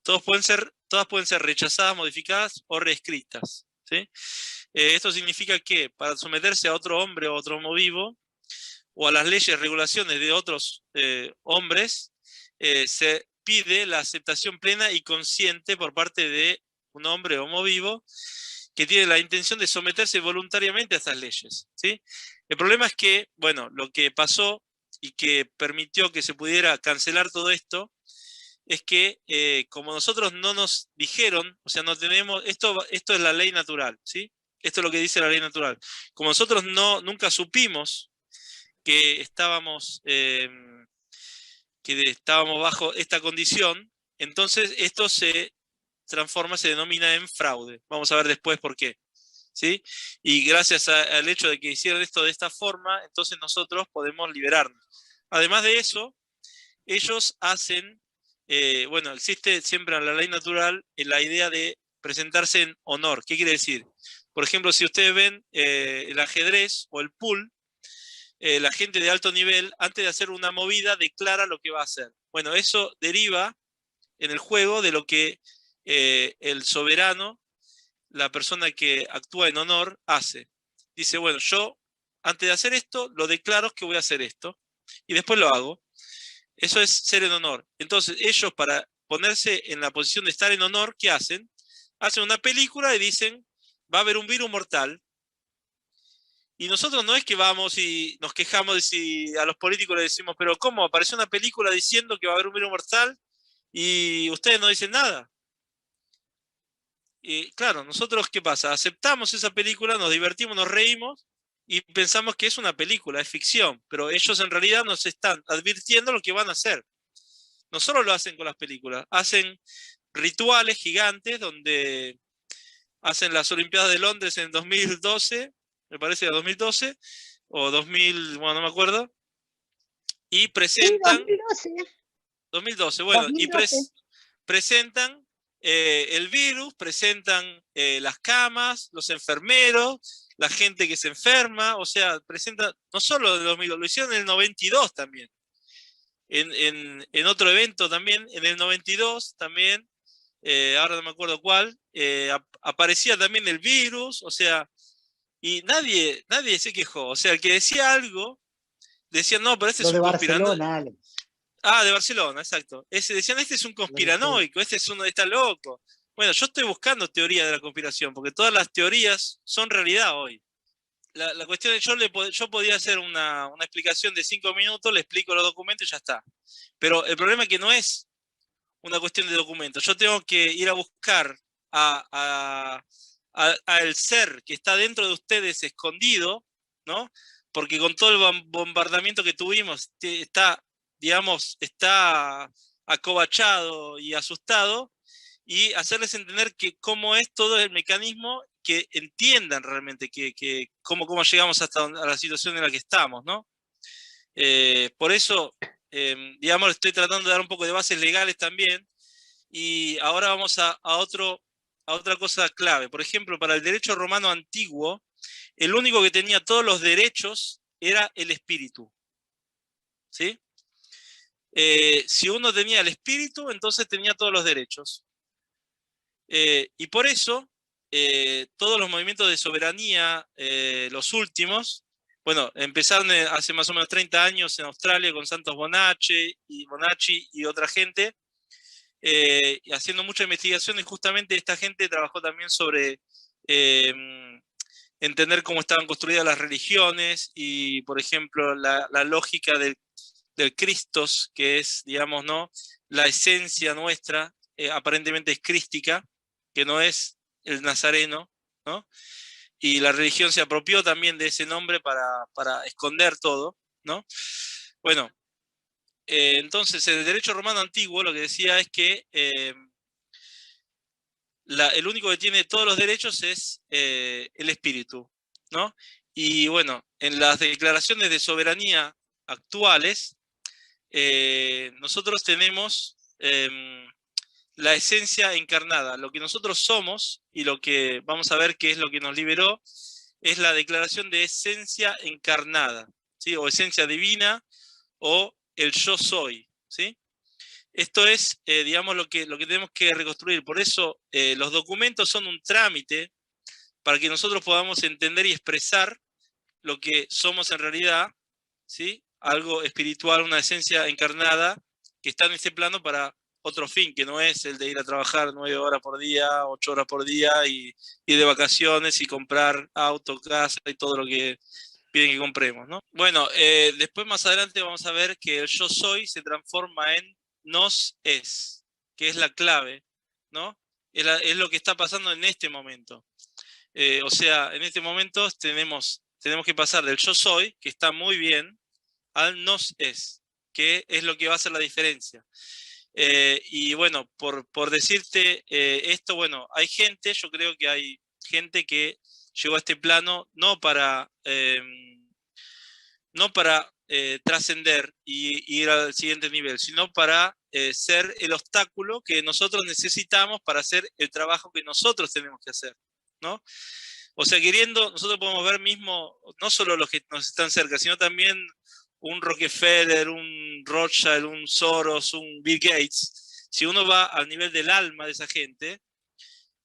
Todas pueden ser rechazadas, modificadas o reescritas, ¿sí? Esto significa que para someterse a otro hombre o otro homo vivo, o a las leyes, regulaciones de otros hombres, se pide la aceptación plena y consciente por parte de un hombre o homo vivo que tiene la intención de someterse voluntariamente a estas leyes, ¿sí? El problema es que, bueno, lo que pasó y que permitió que se pudiera cancelar todo esto, es que como nosotros no nos dijeron, o sea, no tenemos, esto es la ley natural, ¿sí? Esto es lo que dice la ley natural. Como nosotros nunca supimos que estábamos bajo esta condición, entonces esto se denomina en fraude. Vamos a ver después por qué, ¿sí? Y gracias al hecho de que hicieron esto de esta forma, entonces nosotros podemos liberarnos. Además de eso, ellos hacen, bueno, existe siempre en la ley natural la idea de presentarse en honor. ¿Qué quiere decir? Por ejemplo, si ustedes ven el ajedrez o el pool, la gente de alto nivel, antes de hacer una movida, declara lo que va a hacer. Bueno, eso deriva en el juego de lo que el soberano, la persona que actúa en honor, hace. Dice, bueno, yo antes de hacer esto, lo declaro que voy a hacer esto, y después lo hago. Eso es ser en honor. Entonces, ellos para ponerse en la posición de estar en honor, ¿qué hacen? Hacen una película y dicen, va a haber un virus mortal. Y nosotros no es que vamos y nos quejamos de si a los políticos les decimos, pero ¿cómo? Apareció una película diciendo que va a haber un virus mortal y ustedes no dicen nada. Y claro, nosotros, ¿qué pasa? Aceptamos esa película, nos divertimos, nos reímos, y pensamos que es una película, es ficción, pero ellos en realidad nos están advirtiendo lo que van a hacer. No solo lo hacen con las películas, hacen rituales gigantes donde hacen las Olimpiadas de Londres en 2012, me parece que 2012, o 2000, bueno, no me acuerdo, y Sí, presentan, 2012. 2012, bueno, y 2012. presentan el virus, presentan las camas, los enfermeros, la gente que se enferma, o sea, presentan, no solo en 2002, lo hicieron en el 92 también, en otro evento también, en el 92 también, ahora no me acuerdo cuál, aparecía también el virus, o sea, y nadie se quejó, o sea, el que decía algo, decían, no, pero este Lo es de un conspiranoico. Barcelona, Alex. Ah, de Barcelona, exacto. Decían, este es un conspiranoico, este es uno, está loco. Bueno, yo estoy buscando teoría de la conspiración, porque todas las teorías son realidad hoy. La cuestión es, yo podía hacer una explicación de 5 minutos, le explico los documentos y ya está. Pero el problema es que no es una cuestión de documentos. Yo tengo que ir a buscar al ser que está dentro de ustedes escondido, ¿no? Porque con todo el bombardamiento que tuvimos, está, digamos, está acobachado y asustado, y hacerles entender que cómo es todo el mecanismo, que entiendan realmente cómo llegamos hasta a la situación en la que estamos, ¿no? Por eso, digamos, estoy tratando de dar un poco de bases legales también, y ahora vamos a otra cosa clave. Por ejemplo, para el derecho romano antiguo, el único que tenía todos los derechos era el espíritu, ¿sí? Si uno tenía el espíritu, entonces tenía todos los derechos. Y por eso, todos los movimientos de soberanía, los últimos, bueno, empezaron hace más o menos 30 años en Australia con Santos Bonacci y otra gente, haciendo mucha investigación, y justamente esta gente trabajó también sobre entender cómo estaban construidas las religiones y, por ejemplo, la lógica del Christos, que es, digamos, ¿no?, la esencia nuestra, aparentemente es crística, que no es el nazareno, ¿no? Y la religión se apropió también de ese nombre para esconder todo, ¿no? Bueno, entonces el derecho romano antiguo lo que decía es que el único que tiene todos los derechos es el espíritu, ¿no? Y bueno, en las declaraciones de soberanía actuales, nosotros tenemos la esencia encarnada. Lo que nosotros somos, y lo que vamos a ver qué es lo que nos liberó, es la declaración de esencia encarnada, ¿sí? O esencia divina, o el yo soy, ¿sí? Esto es, digamos, lo que tenemos que reconstruir. Por eso los documentos son un trámite para que nosotros podamos entender y expresar lo que somos en realidad, ¿sí? Algo espiritual, una esencia encarnada que está en este plano para otro fin, que no es el de ir a trabajar 9 horas por día, 8 horas por día, y de vacaciones y comprar auto, casa y todo lo que piden que compremos, ¿no? Bueno, después más adelante vamos a ver que el yo soy se transforma en nos es, que es la clave, ¿no? Es lo que está pasando en este momento. O sea, en este momento tenemos que pasar del yo soy, que está muy bien, al nos es, que es lo que va a hacer la diferencia. Y bueno, por decirte esto, bueno, hay gente, yo creo que hay gente que llegó a este plano no para trascender y ir al siguiente nivel, sino para ser el obstáculo que nosotros necesitamos para hacer el trabajo que nosotros tenemos que hacer, ¿no? O sea, queriendo, nosotros podemos ver mismo, no solo los que nos están cerca, sino también un Rockefeller, un Rothschild, un Soros, un Bill Gates. Si uno va al nivel del alma de esa gente,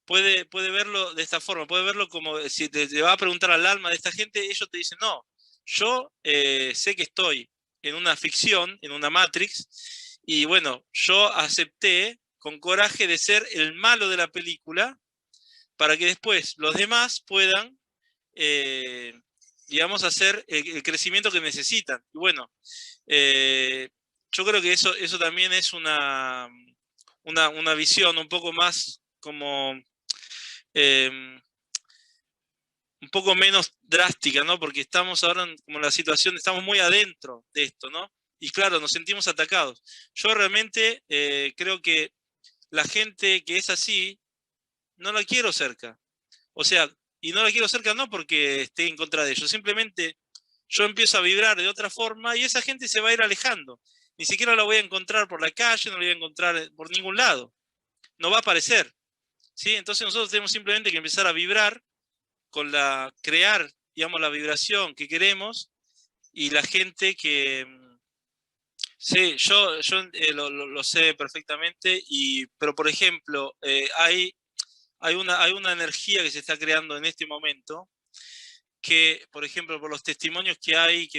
puede verlo de esta forma, puede verlo como, si te va a preguntar al alma de esta gente, ellos te dicen, no, yo sé que estoy en una ficción, en una Matrix, y bueno, yo acepté con coraje de ser el malo de la película, para que después los demás puedan, digamos, hacer el crecimiento que necesitan. Y bueno, yo creo que eso también es una visión un poco más como, un poco menos drástica, ¿no? Porque estamos ahora como en la situación, estamos muy adentro de esto, ¿no? Y claro, nos sentimos atacados. Yo realmente creo que la gente que es así, no la quiero cerca. O sea, y no la quiero cerca no porque esté en contra de ellos, simplemente yo empiezo a vibrar de otra forma y esa gente se va a ir alejando. Ni siquiera la voy a encontrar por la calle, no la voy a encontrar por ningún lado. No va a aparecer. ¿Sí? Entonces nosotros tenemos simplemente que empezar a vibrar crear, digamos, la vibración que queremos y la gente que... Sí, yo lo sé perfectamente, pero por ejemplo, hay una energía que se está creando en este momento que, por ejemplo, por los testimonios que hay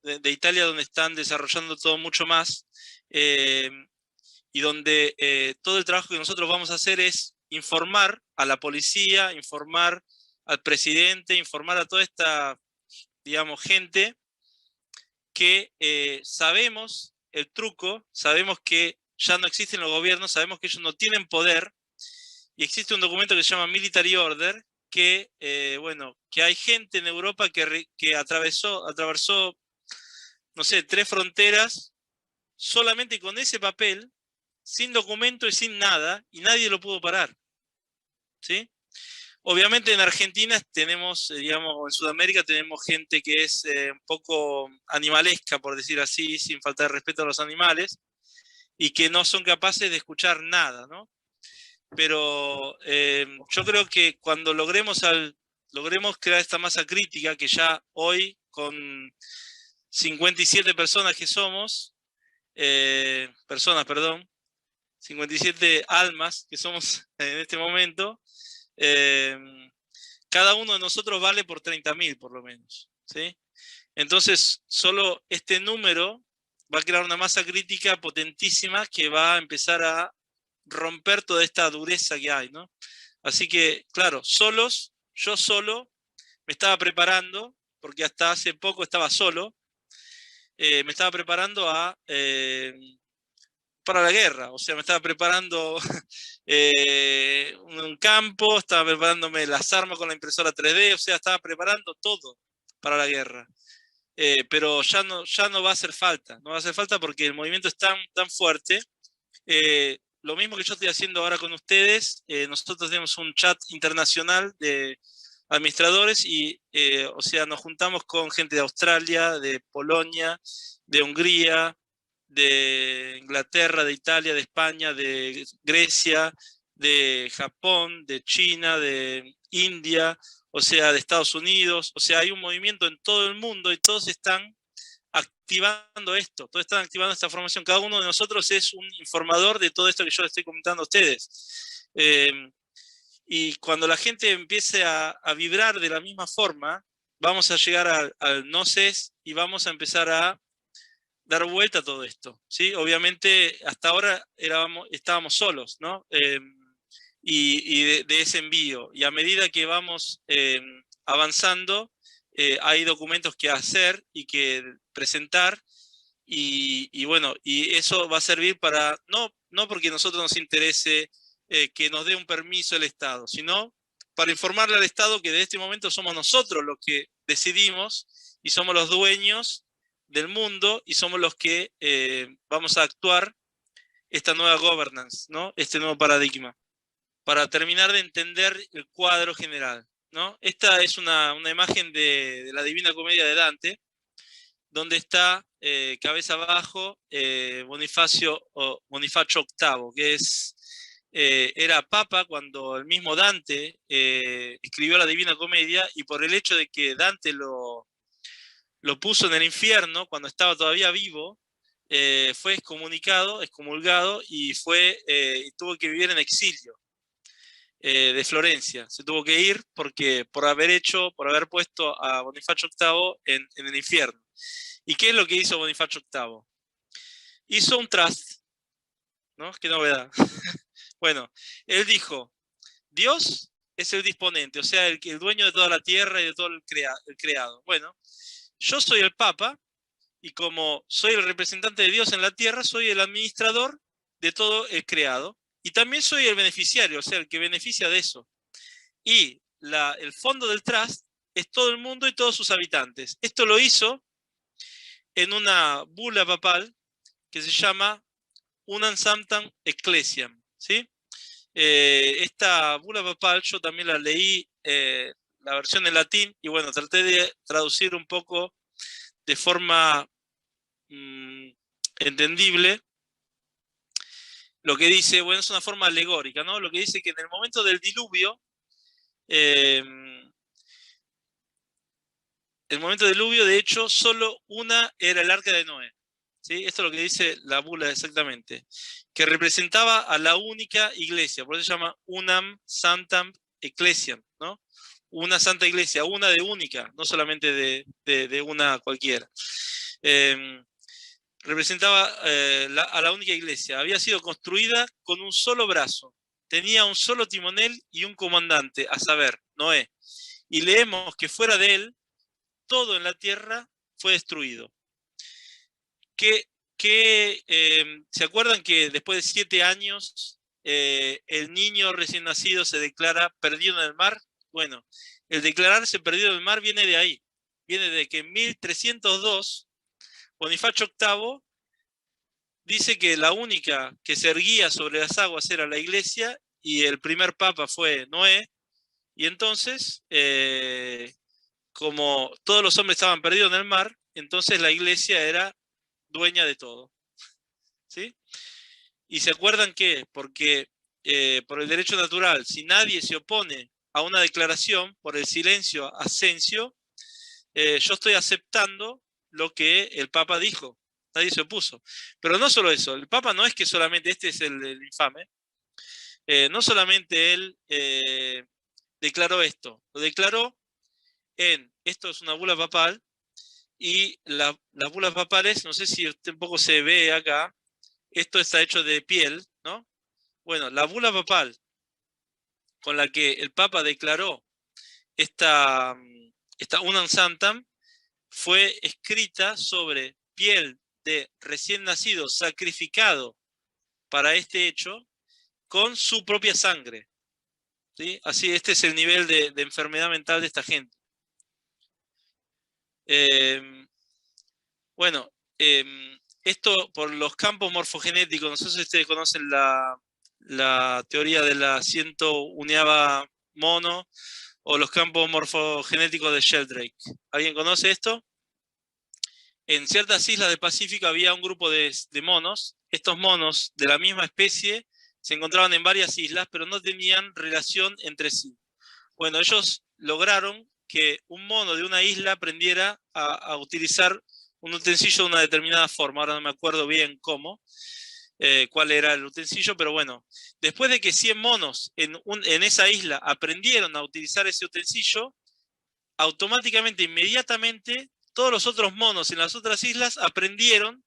de Italia, donde están desarrollando todo mucho más, y donde todo el trabajo que nosotros vamos a hacer es informar a la policía, informar al presidente, informar a toda esta, digamos, gente que sabemos el truco, sabemos que ya no existen los gobiernos, sabemos que ellos no tienen poder, y existe un documento que se llama Military Order, que, bueno, que hay gente en Europa que atravesó, no sé, 3 fronteras, solamente con ese papel, sin documento y sin nada, y nadie lo pudo parar. ¿Sí? Obviamente en Argentina tenemos, digamos, o en Sudamérica tenemos gente que es un poco animalesca, por decir así, sin faltar de respeto a los animales, y que no son capaces de escuchar nada, ¿no? Pero yo creo que cuando logremos crear esta masa crítica, que ya hoy con 57 personas que somos, 57 almas que somos en este momento, cada uno de nosotros vale por 30.000 por lo menos, ¿sí? Entonces, solo este número va a crear una masa crítica potentísima que va a empezar a romper toda esta dureza que hay, ¿no? Así que, claro, yo solo me estaba preparando, porque hasta hace poco estaba solo, me estaba preparando para la guerra, o sea, me estaba preparando un campo, estaba preparándome las armas con la impresora 3D, o sea, estaba preparando todo para la guerra. Pero ya no va a hacer falta, no va a hacer falta porque el movimiento es tan fuerte. Lo mismo que yo estoy haciendo ahora con ustedes, nosotros tenemos un chat internacional de administradores y, o sea, nos juntamos con gente de Australia, de Polonia, de Hungría, de Inglaterra, de Italia, de España, de Grecia, de Japón, de China, de India, o sea, de Estados Unidos. O sea, hay un movimiento en todo el mundo y todos están activando esto, todos están activando esta formación. Cada uno de nosotros es un informador de todo esto que yo les estoy comentando a ustedes. Y cuando la gente empiece a vibrar de la misma forma, vamos a llegar al gnosis y vamos a empezar a dar vuelta a todo esto, ¿sí? Obviamente, hasta ahora estábamos solos, ¿no? Y de ese envío. Y a medida que vamos avanzando, hay documentos que hacer y que presentar, y bueno, y eso va a servir para, no porque a nosotros nos interese que nos dé un permiso el Estado, sino para informarle al Estado que de este momento somos nosotros los que decidimos y somos los dueños del mundo y somos los que vamos a actuar esta nueva governance, ¿no? Este nuevo paradigma, para terminar de entender el cuadro general, ¿no? Esta es una imagen de la Divina Comedia de Dante, donde está cabeza abajo Bonifacio VIII, que era papa cuando el mismo Dante escribió la Divina Comedia, y por el hecho de que Dante lo puso en el infierno cuando estaba todavía vivo, fue excomulgado y tuvo que vivir en exilio de Florencia. Se tuvo que ir por haber puesto a Bonifacio VIII en el infierno. ¿Y qué es lo que hizo Bonifacio VIII? Hizo un trust, ¿no? Qué novedad. Bueno, él dijo, Dios es el disponente, o sea, el dueño de toda la tierra y de todo el creado. Bueno, yo soy el Papa, y como soy el representante de Dios en la tierra, soy el administrador de todo el creado, y también soy el beneficiario, o sea, el que beneficia de eso. Y el fondo del trust es todo el mundo y todos sus habitantes. Esto lo hizo en una bula papal que se llama Unam Sanctam Ecclesiam, ¿sí? Esta bula papal yo también la leí, la versión en latín, y bueno, traté de traducir un poco de forma entendible lo que dice. Bueno, es una forma alegórica, ¿no? Lo que dice que en el momento del diluvio, de hecho, solo una era el arca de Noé. ¿Sí? Esto es lo que dice la bula exactamente, que representaba a la única iglesia, por eso se llama Unam Sanctam Ecclesiam, ¿no? Una santa iglesia, una de única, no solamente de una cualquiera. Representaba a la única iglesia. Había sido construida con un solo brazo, tenía un solo timonel y un comandante, a saber, Noé. Y leemos que fuera de él, todo en la tierra fue destruido. ¿Se acuerdan que después de 7 años el niño recién nacido se declara perdido en el mar? Bueno, el declararse perdido en el mar viene de ahí. Viene de que en 1302 Bonifacio VIII dice que la única que se erguía sobre las aguas era la iglesia y el primer papa fue Noé. Y entonces, como todos los hombres estaban perdidos en el mar, entonces la iglesia era dueña de todo. ¿Sí? Y se acuerdan que, porque por el derecho natural, si nadie se opone a una declaración, por el silencio ascencio, yo estoy aceptando lo que el Papa dijo. Nadie se opuso. Pero no solo eso, el Papa no es que solamente, este es el infame, no solamente él declaró esto, lo declaró esto es una bula papal, y las bulas papales, no sé si un poco se ve acá, esto está hecho de piel, ¿no? Bueno, la bula papal con la que el Papa declaró esta Unam Sanctam fue escrita sobre piel de recién nacido sacrificado para este hecho con su propia sangre. ¿Sí? Así, este es el nivel de enfermedad mental de esta gente. Bueno, esto por los campos morfogenéticos, no sé si ustedes conocen la teoría de la 101ª mono o los campos morfogenéticos de Sheldrake. ¿Alguien conoce esto? En ciertas islas del Pacífico había un grupo de monos. Estos monos de la misma especie se encontraban en varias islas, pero no tenían relación entre sí. Bueno, ellos lograron que un mono de una isla aprendiera a utilizar un utensilio de una determinada forma. Ahora no me acuerdo bien cómo, cuál era el utensilio, pero bueno, después de que 100 monos en esa isla aprendieron a utilizar ese utensilio, automáticamente, inmediatamente, todos los otros monos en las otras islas aprendieron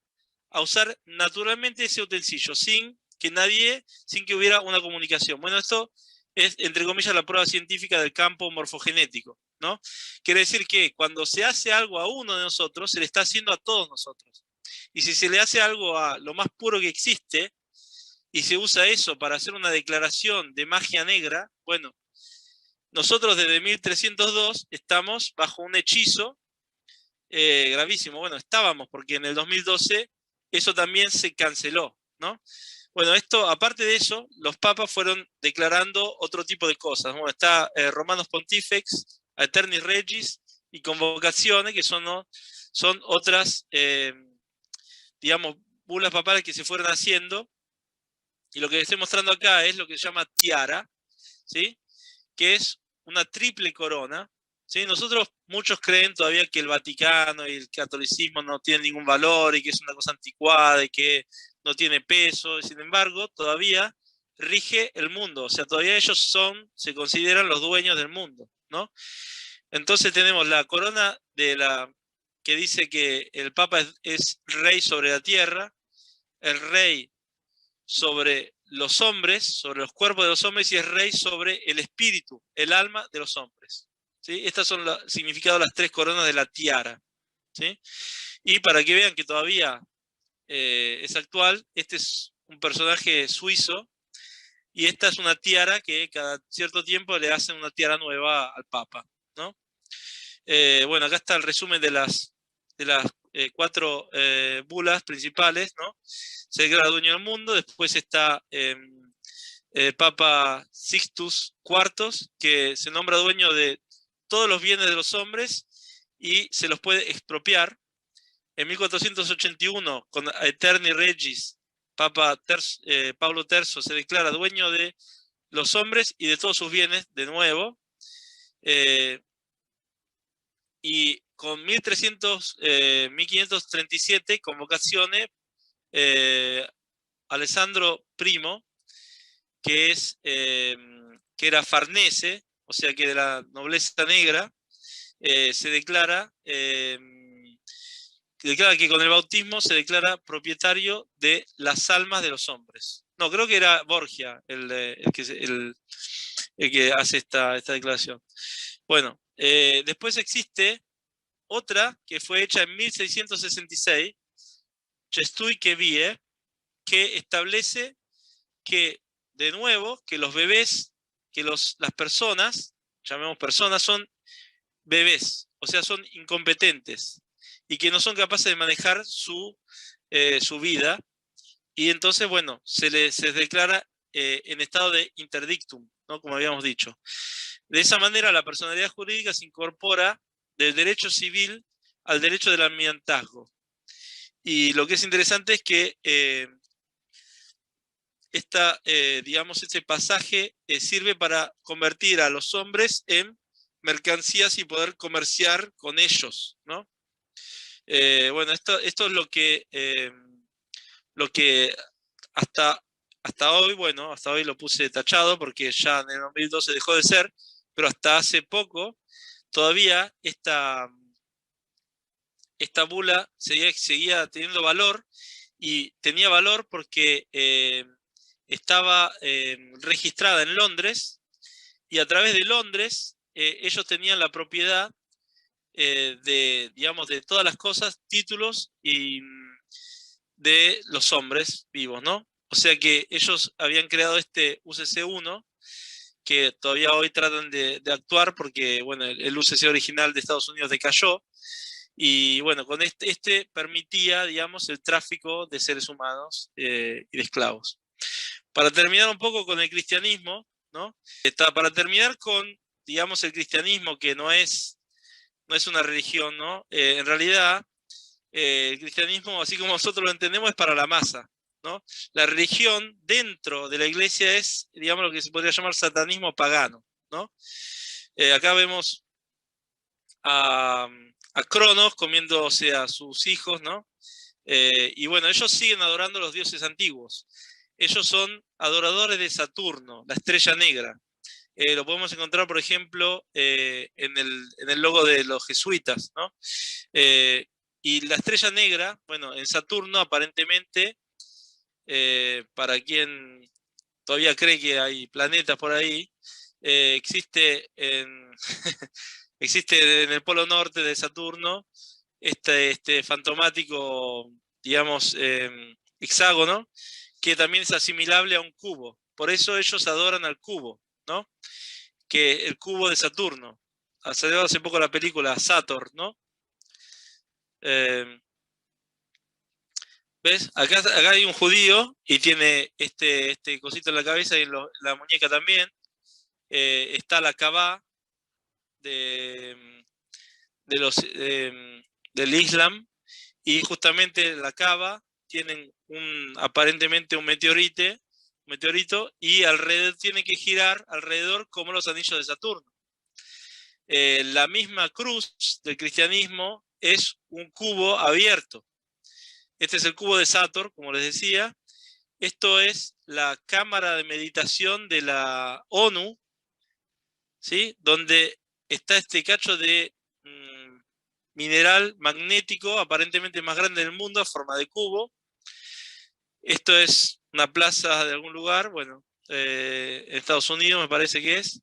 a usar naturalmente ese utensilio, sin que hubiera una comunicación. Bueno, esto es, entre comillas, la prueba científica del campo morfogenético, ¿no? Quiere decir que cuando se hace algo a uno de nosotros, se le está haciendo a todos nosotros. Y si se le hace algo a lo más puro que existe, y se usa eso para hacer una declaración de magia negra, bueno, nosotros desde 1302 estamos bajo un hechizo gravísimo. Bueno, estábamos, porque en el 2012 eso también se canceló, ¿no? Bueno, esto, aparte de eso, los papas fueron declarando otro tipo de cosas. Bueno, está Romanos Pontifex, Aeternis Regis y Convocaciones, que son otras, digamos, bulas papales que se fueron haciendo. Y lo que estoy mostrando acá es lo que se llama tiara, ¿sí? Que es una triple corona. ¿Sí? Muchos creen todavía que el Vaticano y el catolicismo no tienen ningún valor y que es una cosa anticuada y que no tiene peso. Sin embargo, todavía rige el mundo. O sea, todavía ellos se consideran los dueños del mundo, ¿no? Entonces tenemos la corona que dice que el Papa es rey sobre la tierra, el rey sobre los hombres, sobre los cuerpos de los hombres, y es rey sobre el espíritu, el alma de los hombres. ¿Sí? Estas son el significado de las 3 coronas de la tiara. ¿Sí? Y para que vean que todavía es actual, este es un personaje suizo, y esta es una tiara que cada cierto tiempo le hacen una tiara nueva al Papa, ¿no? Bueno, acá está el resumen de las 4 bulas principales, ¿no? Se declara dueño del mundo. Después está Papa Sixtus IV, que se nombra dueño de todos los bienes de los hombres y se los puede expropiar. En 1481, con Aeterni Regis, Papa Pablo III se declara dueño de los hombres y de todos sus bienes de nuevo. Y con 1537, convocaciones, Alessandro I, que era farnese, o sea que de la nobleza negra, se declara que con el bautismo se declara propietario de las almas de los hombres. No, creo que era Borgia el que hace esta declaración. Bueno, después existe otra que fue hecha en 1666, Cestui que Vie, que establece que, de nuevo, que los bebés, que las personas, llamemos personas, son bebés, o sea, son incompetentes y que no son capaces de manejar su vida, y entonces, bueno, se les declara en estado de interdictum, ¿no? Como habíamos dicho. De esa manera, la personalidad jurídica se incorpora del derecho civil al derecho del almirantazgo. Y lo que es interesante es que digamos, este pasaje sirve para convertir a los hombres en mercancías y poder comerciar con ellos, ¿no? Bueno, esto es lo que hasta hoy, bueno, hasta hoy lo puse tachado porque ya en el 2012 dejó de ser, pero hasta hace poco todavía esta bula seguía teniendo valor, y tenía valor porque estaba registrada en Londres, y a través de Londres ellos tenían la propiedad digamos, de todas las cosas, títulos y de los hombres vivos, ¿no? O sea que ellos habían creado este UCC-1, que todavía hoy tratan de actuar porque, bueno, el UCC original de Estados Unidos decayó, y bueno, con este permitía, digamos, el tráfico de seres humanos y de esclavos. Para terminar un poco con el cristianismo, ¿no? Para terminar con, digamos, el cristianismo, que no es una religión, ¿no? En realidad, el cristianismo, así como nosotros lo entendemos, es para la masa, ¿no? La religión dentro de la iglesia es, digamos, lo que se podría llamar satanismo pagano, ¿no? Acá vemos a Cronos comiéndose a sus hijos, ¿no? Y bueno, ellos siguen adorando a los dioses antiguos. Ellos son adoradores de Saturno, la estrella negra. Lo podemos encontrar, por ejemplo, en el logo de los jesuitas, ¿no? Y la estrella negra, bueno, en Saturno aparentemente, para quien todavía cree que hay planetas por ahí, existe existe en el polo norte de Saturno este fantomático, digamos, hexágono, que también es asimilable a un cubo. Por eso ellos adoran al cubo, ¿no? Que el cubo de Saturno. Salió hace poco la película Saturn, ¿no? ¿Ves? Acá hay un judío y tiene este cosito en la cabeza y en la muñeca también. Está la Kabá del Islam, y justamente la Kaaba tienen aparentemente un meteorito, y alrededor tiene que girar alrededor como los anillos de Saturno. La misma cruz del cristianismo es un cubo abierto. Este es el cubo de Saturn, como les decía. Esto es la cámara de meditación de la ONU, ¿sí? Donde está este cacho de mineral magnético aparentemente más grande del mundo, a forma de cubo. Esto es una plaza de algún lugar, bueno, en Estados Unidos me parece que es.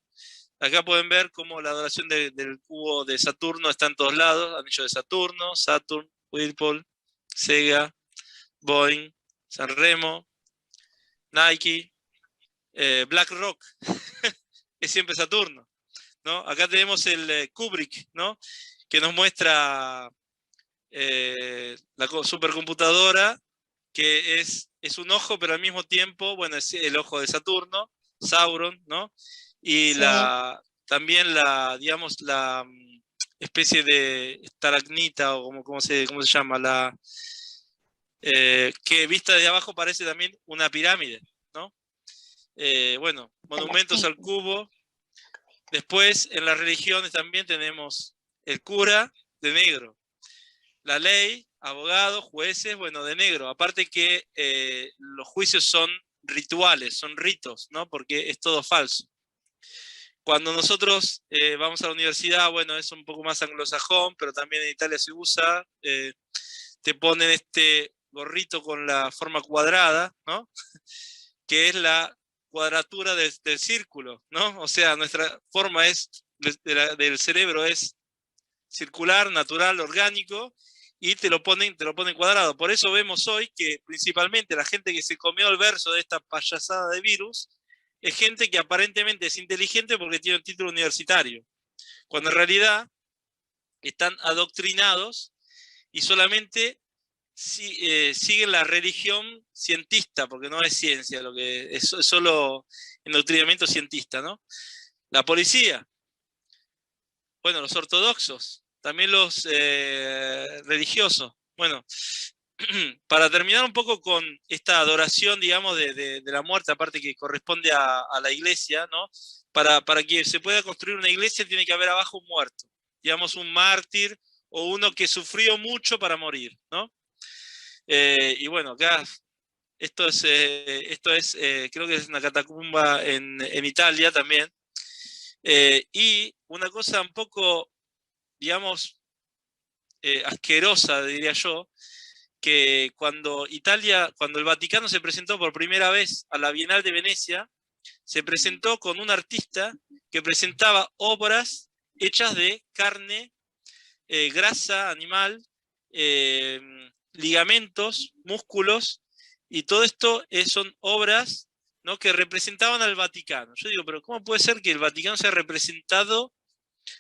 Acá pueden ver cómo la adoración del cubo de Saturno está en todos lados: anillo de Saturno, Saturn, Whirlpool, Sega, Boeing, Sanremo, Nike, BlackRock, es siempre Saturno. ¿no? Acá tenemos el Kubrick, ¿no? Que nos muestra la supercomputadora, que es un ojo, pero al mismo tiempo, bueno, es el ojo de Saturno, Sauron, ¿no? Y Sí. también digamos, la especie de estalagmita, o cómo se llama, que vista de abajo parece también una pirámide, ¿no? Bueno, monumentos al cubo. Después, en las religiones también tenemos el cura de negro, la ley, abogados, jueces, bueno, de negro. Aparte que los juicios son rituales, son ritos, ¿no? Porque es todo falso. Cuando nosotros vamos a la universidad, bueno, es un poco más anglosajón, pero también en Italia se usa, te ponen este gorrito con la forma cuadrada, ¿no? Que es la cuadratura del círculo, ¿no? O sea, nuestra forma del cerebro es circular, natural, orgánico, y te lo ponen cuadrado. Por eso vemos hoy que principalmente la gente que se comió el verso de esta payasada de virus es gente que aparentemente es inteligente porque tiene un título universitario, cuando en realidad están adoctrinados y solamente siguen la religión cientista, porque no es ciencia, lo que es solo endoctrinamiento cientista, ¿no? La policía, bueno, los ortodoxos, también los religiosos. Bueno, para terminar un poco con esta adoración, digamos, de la muerte, aparte que corresponde a la iglesia, ¿no? Para que se pueda construir una iglesia tiene que haber abajo un muerto, digamos, un mártir o uno que sufrió mucho para morir, ¿no? Y bueno, acá esto es creo que es una catacumba en Italia también. Y una cosa un poco, digamos, asquerosa, diría yo, que cuando el Vaticano se presentó por primera vez a la Bienal de Venecia, se presentó con un artista que presentaba obras hechas de carne, grasa animal, ligamentos, músculos, y todo esto son obras, ¿no?, que representaban al Vaticano. Yo digo, pero ¿cómo puede ser que el Vaticano sea representado,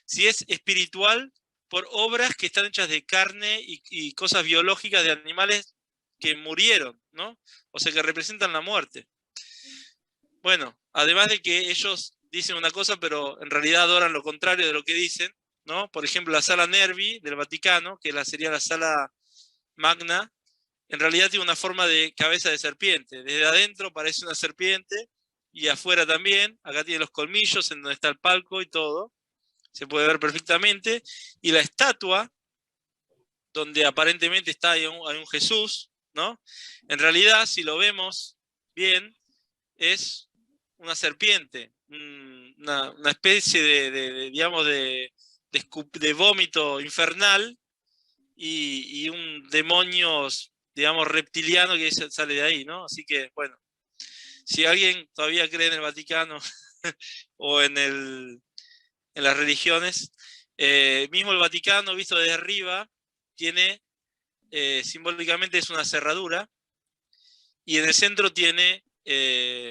si es espiritual, por obras que están hechas de carne y cosas biológicas de animales que murieron, ¿no? O sea, que representan la muerte? Bueno, además de que ellos dicen una cosa, pero en realidad adoran lo contrario de lo que dicen, ¿no? Por ejemplo, la sala Nervi del Vaticano, que sería la sala magna, en realidad tiene una forma de cabeza de serpiente. Desde adentro parece una serpiente y afuera también. Acá tiene los colmillos en donde está el palco y todo. Se puede ver perfectamente. Y la estatua, donde aparentemente hay un Jesús, ¿no? En realidad, si lo vemos bien, es una serpiente, una especie digamos, de vómito infernal y un demonio, digamos, reptiliano que sale de ahí, ¿no? Así que, bueno, si alguien todavía cree en el Vaticano o en las religiones, mismo el Vaticano, visto desde arriba, tiene, simbólicamente es una cerradura, y en el centro tiene,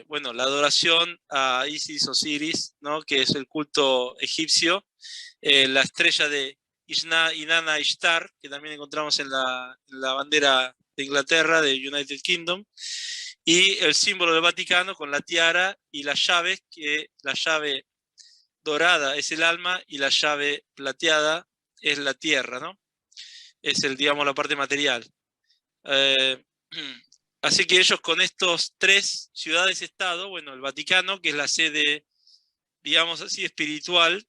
bueno, la adoración a Isis, Osiris, ¿no?, que es el culto egipcio, la estrella de Inanna Ishtar, que también encontramos en la bandera de Inglaterra, de United Kingdom, y el símbolo del Vaticano con la tiara y las llaves, que la llave dorada es el alma y la llave plateada es la tierra, ¿no? Es digamos, la parte material. Así que ellos, con estos 3 ciudades-estado, bueno, el Vaticano, que es la sede, digamos así, espiritual.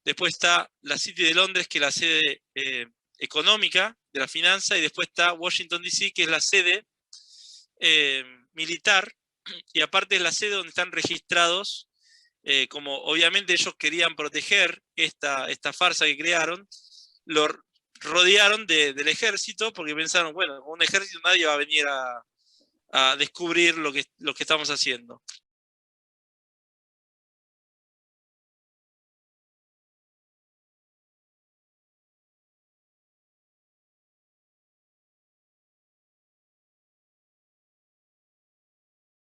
Después está la City de Londres, que es la sede económica de la finanza, y después está Washington DC, que es la sede militar, y aparte es la sede donde están registrados, como obviamente ellos querían proteger esta farsa que crearon, lo rodearon del ejército, porque pensaron, bueno, con un ejército nadie va a venir a descubrir lo que estamos haciendo.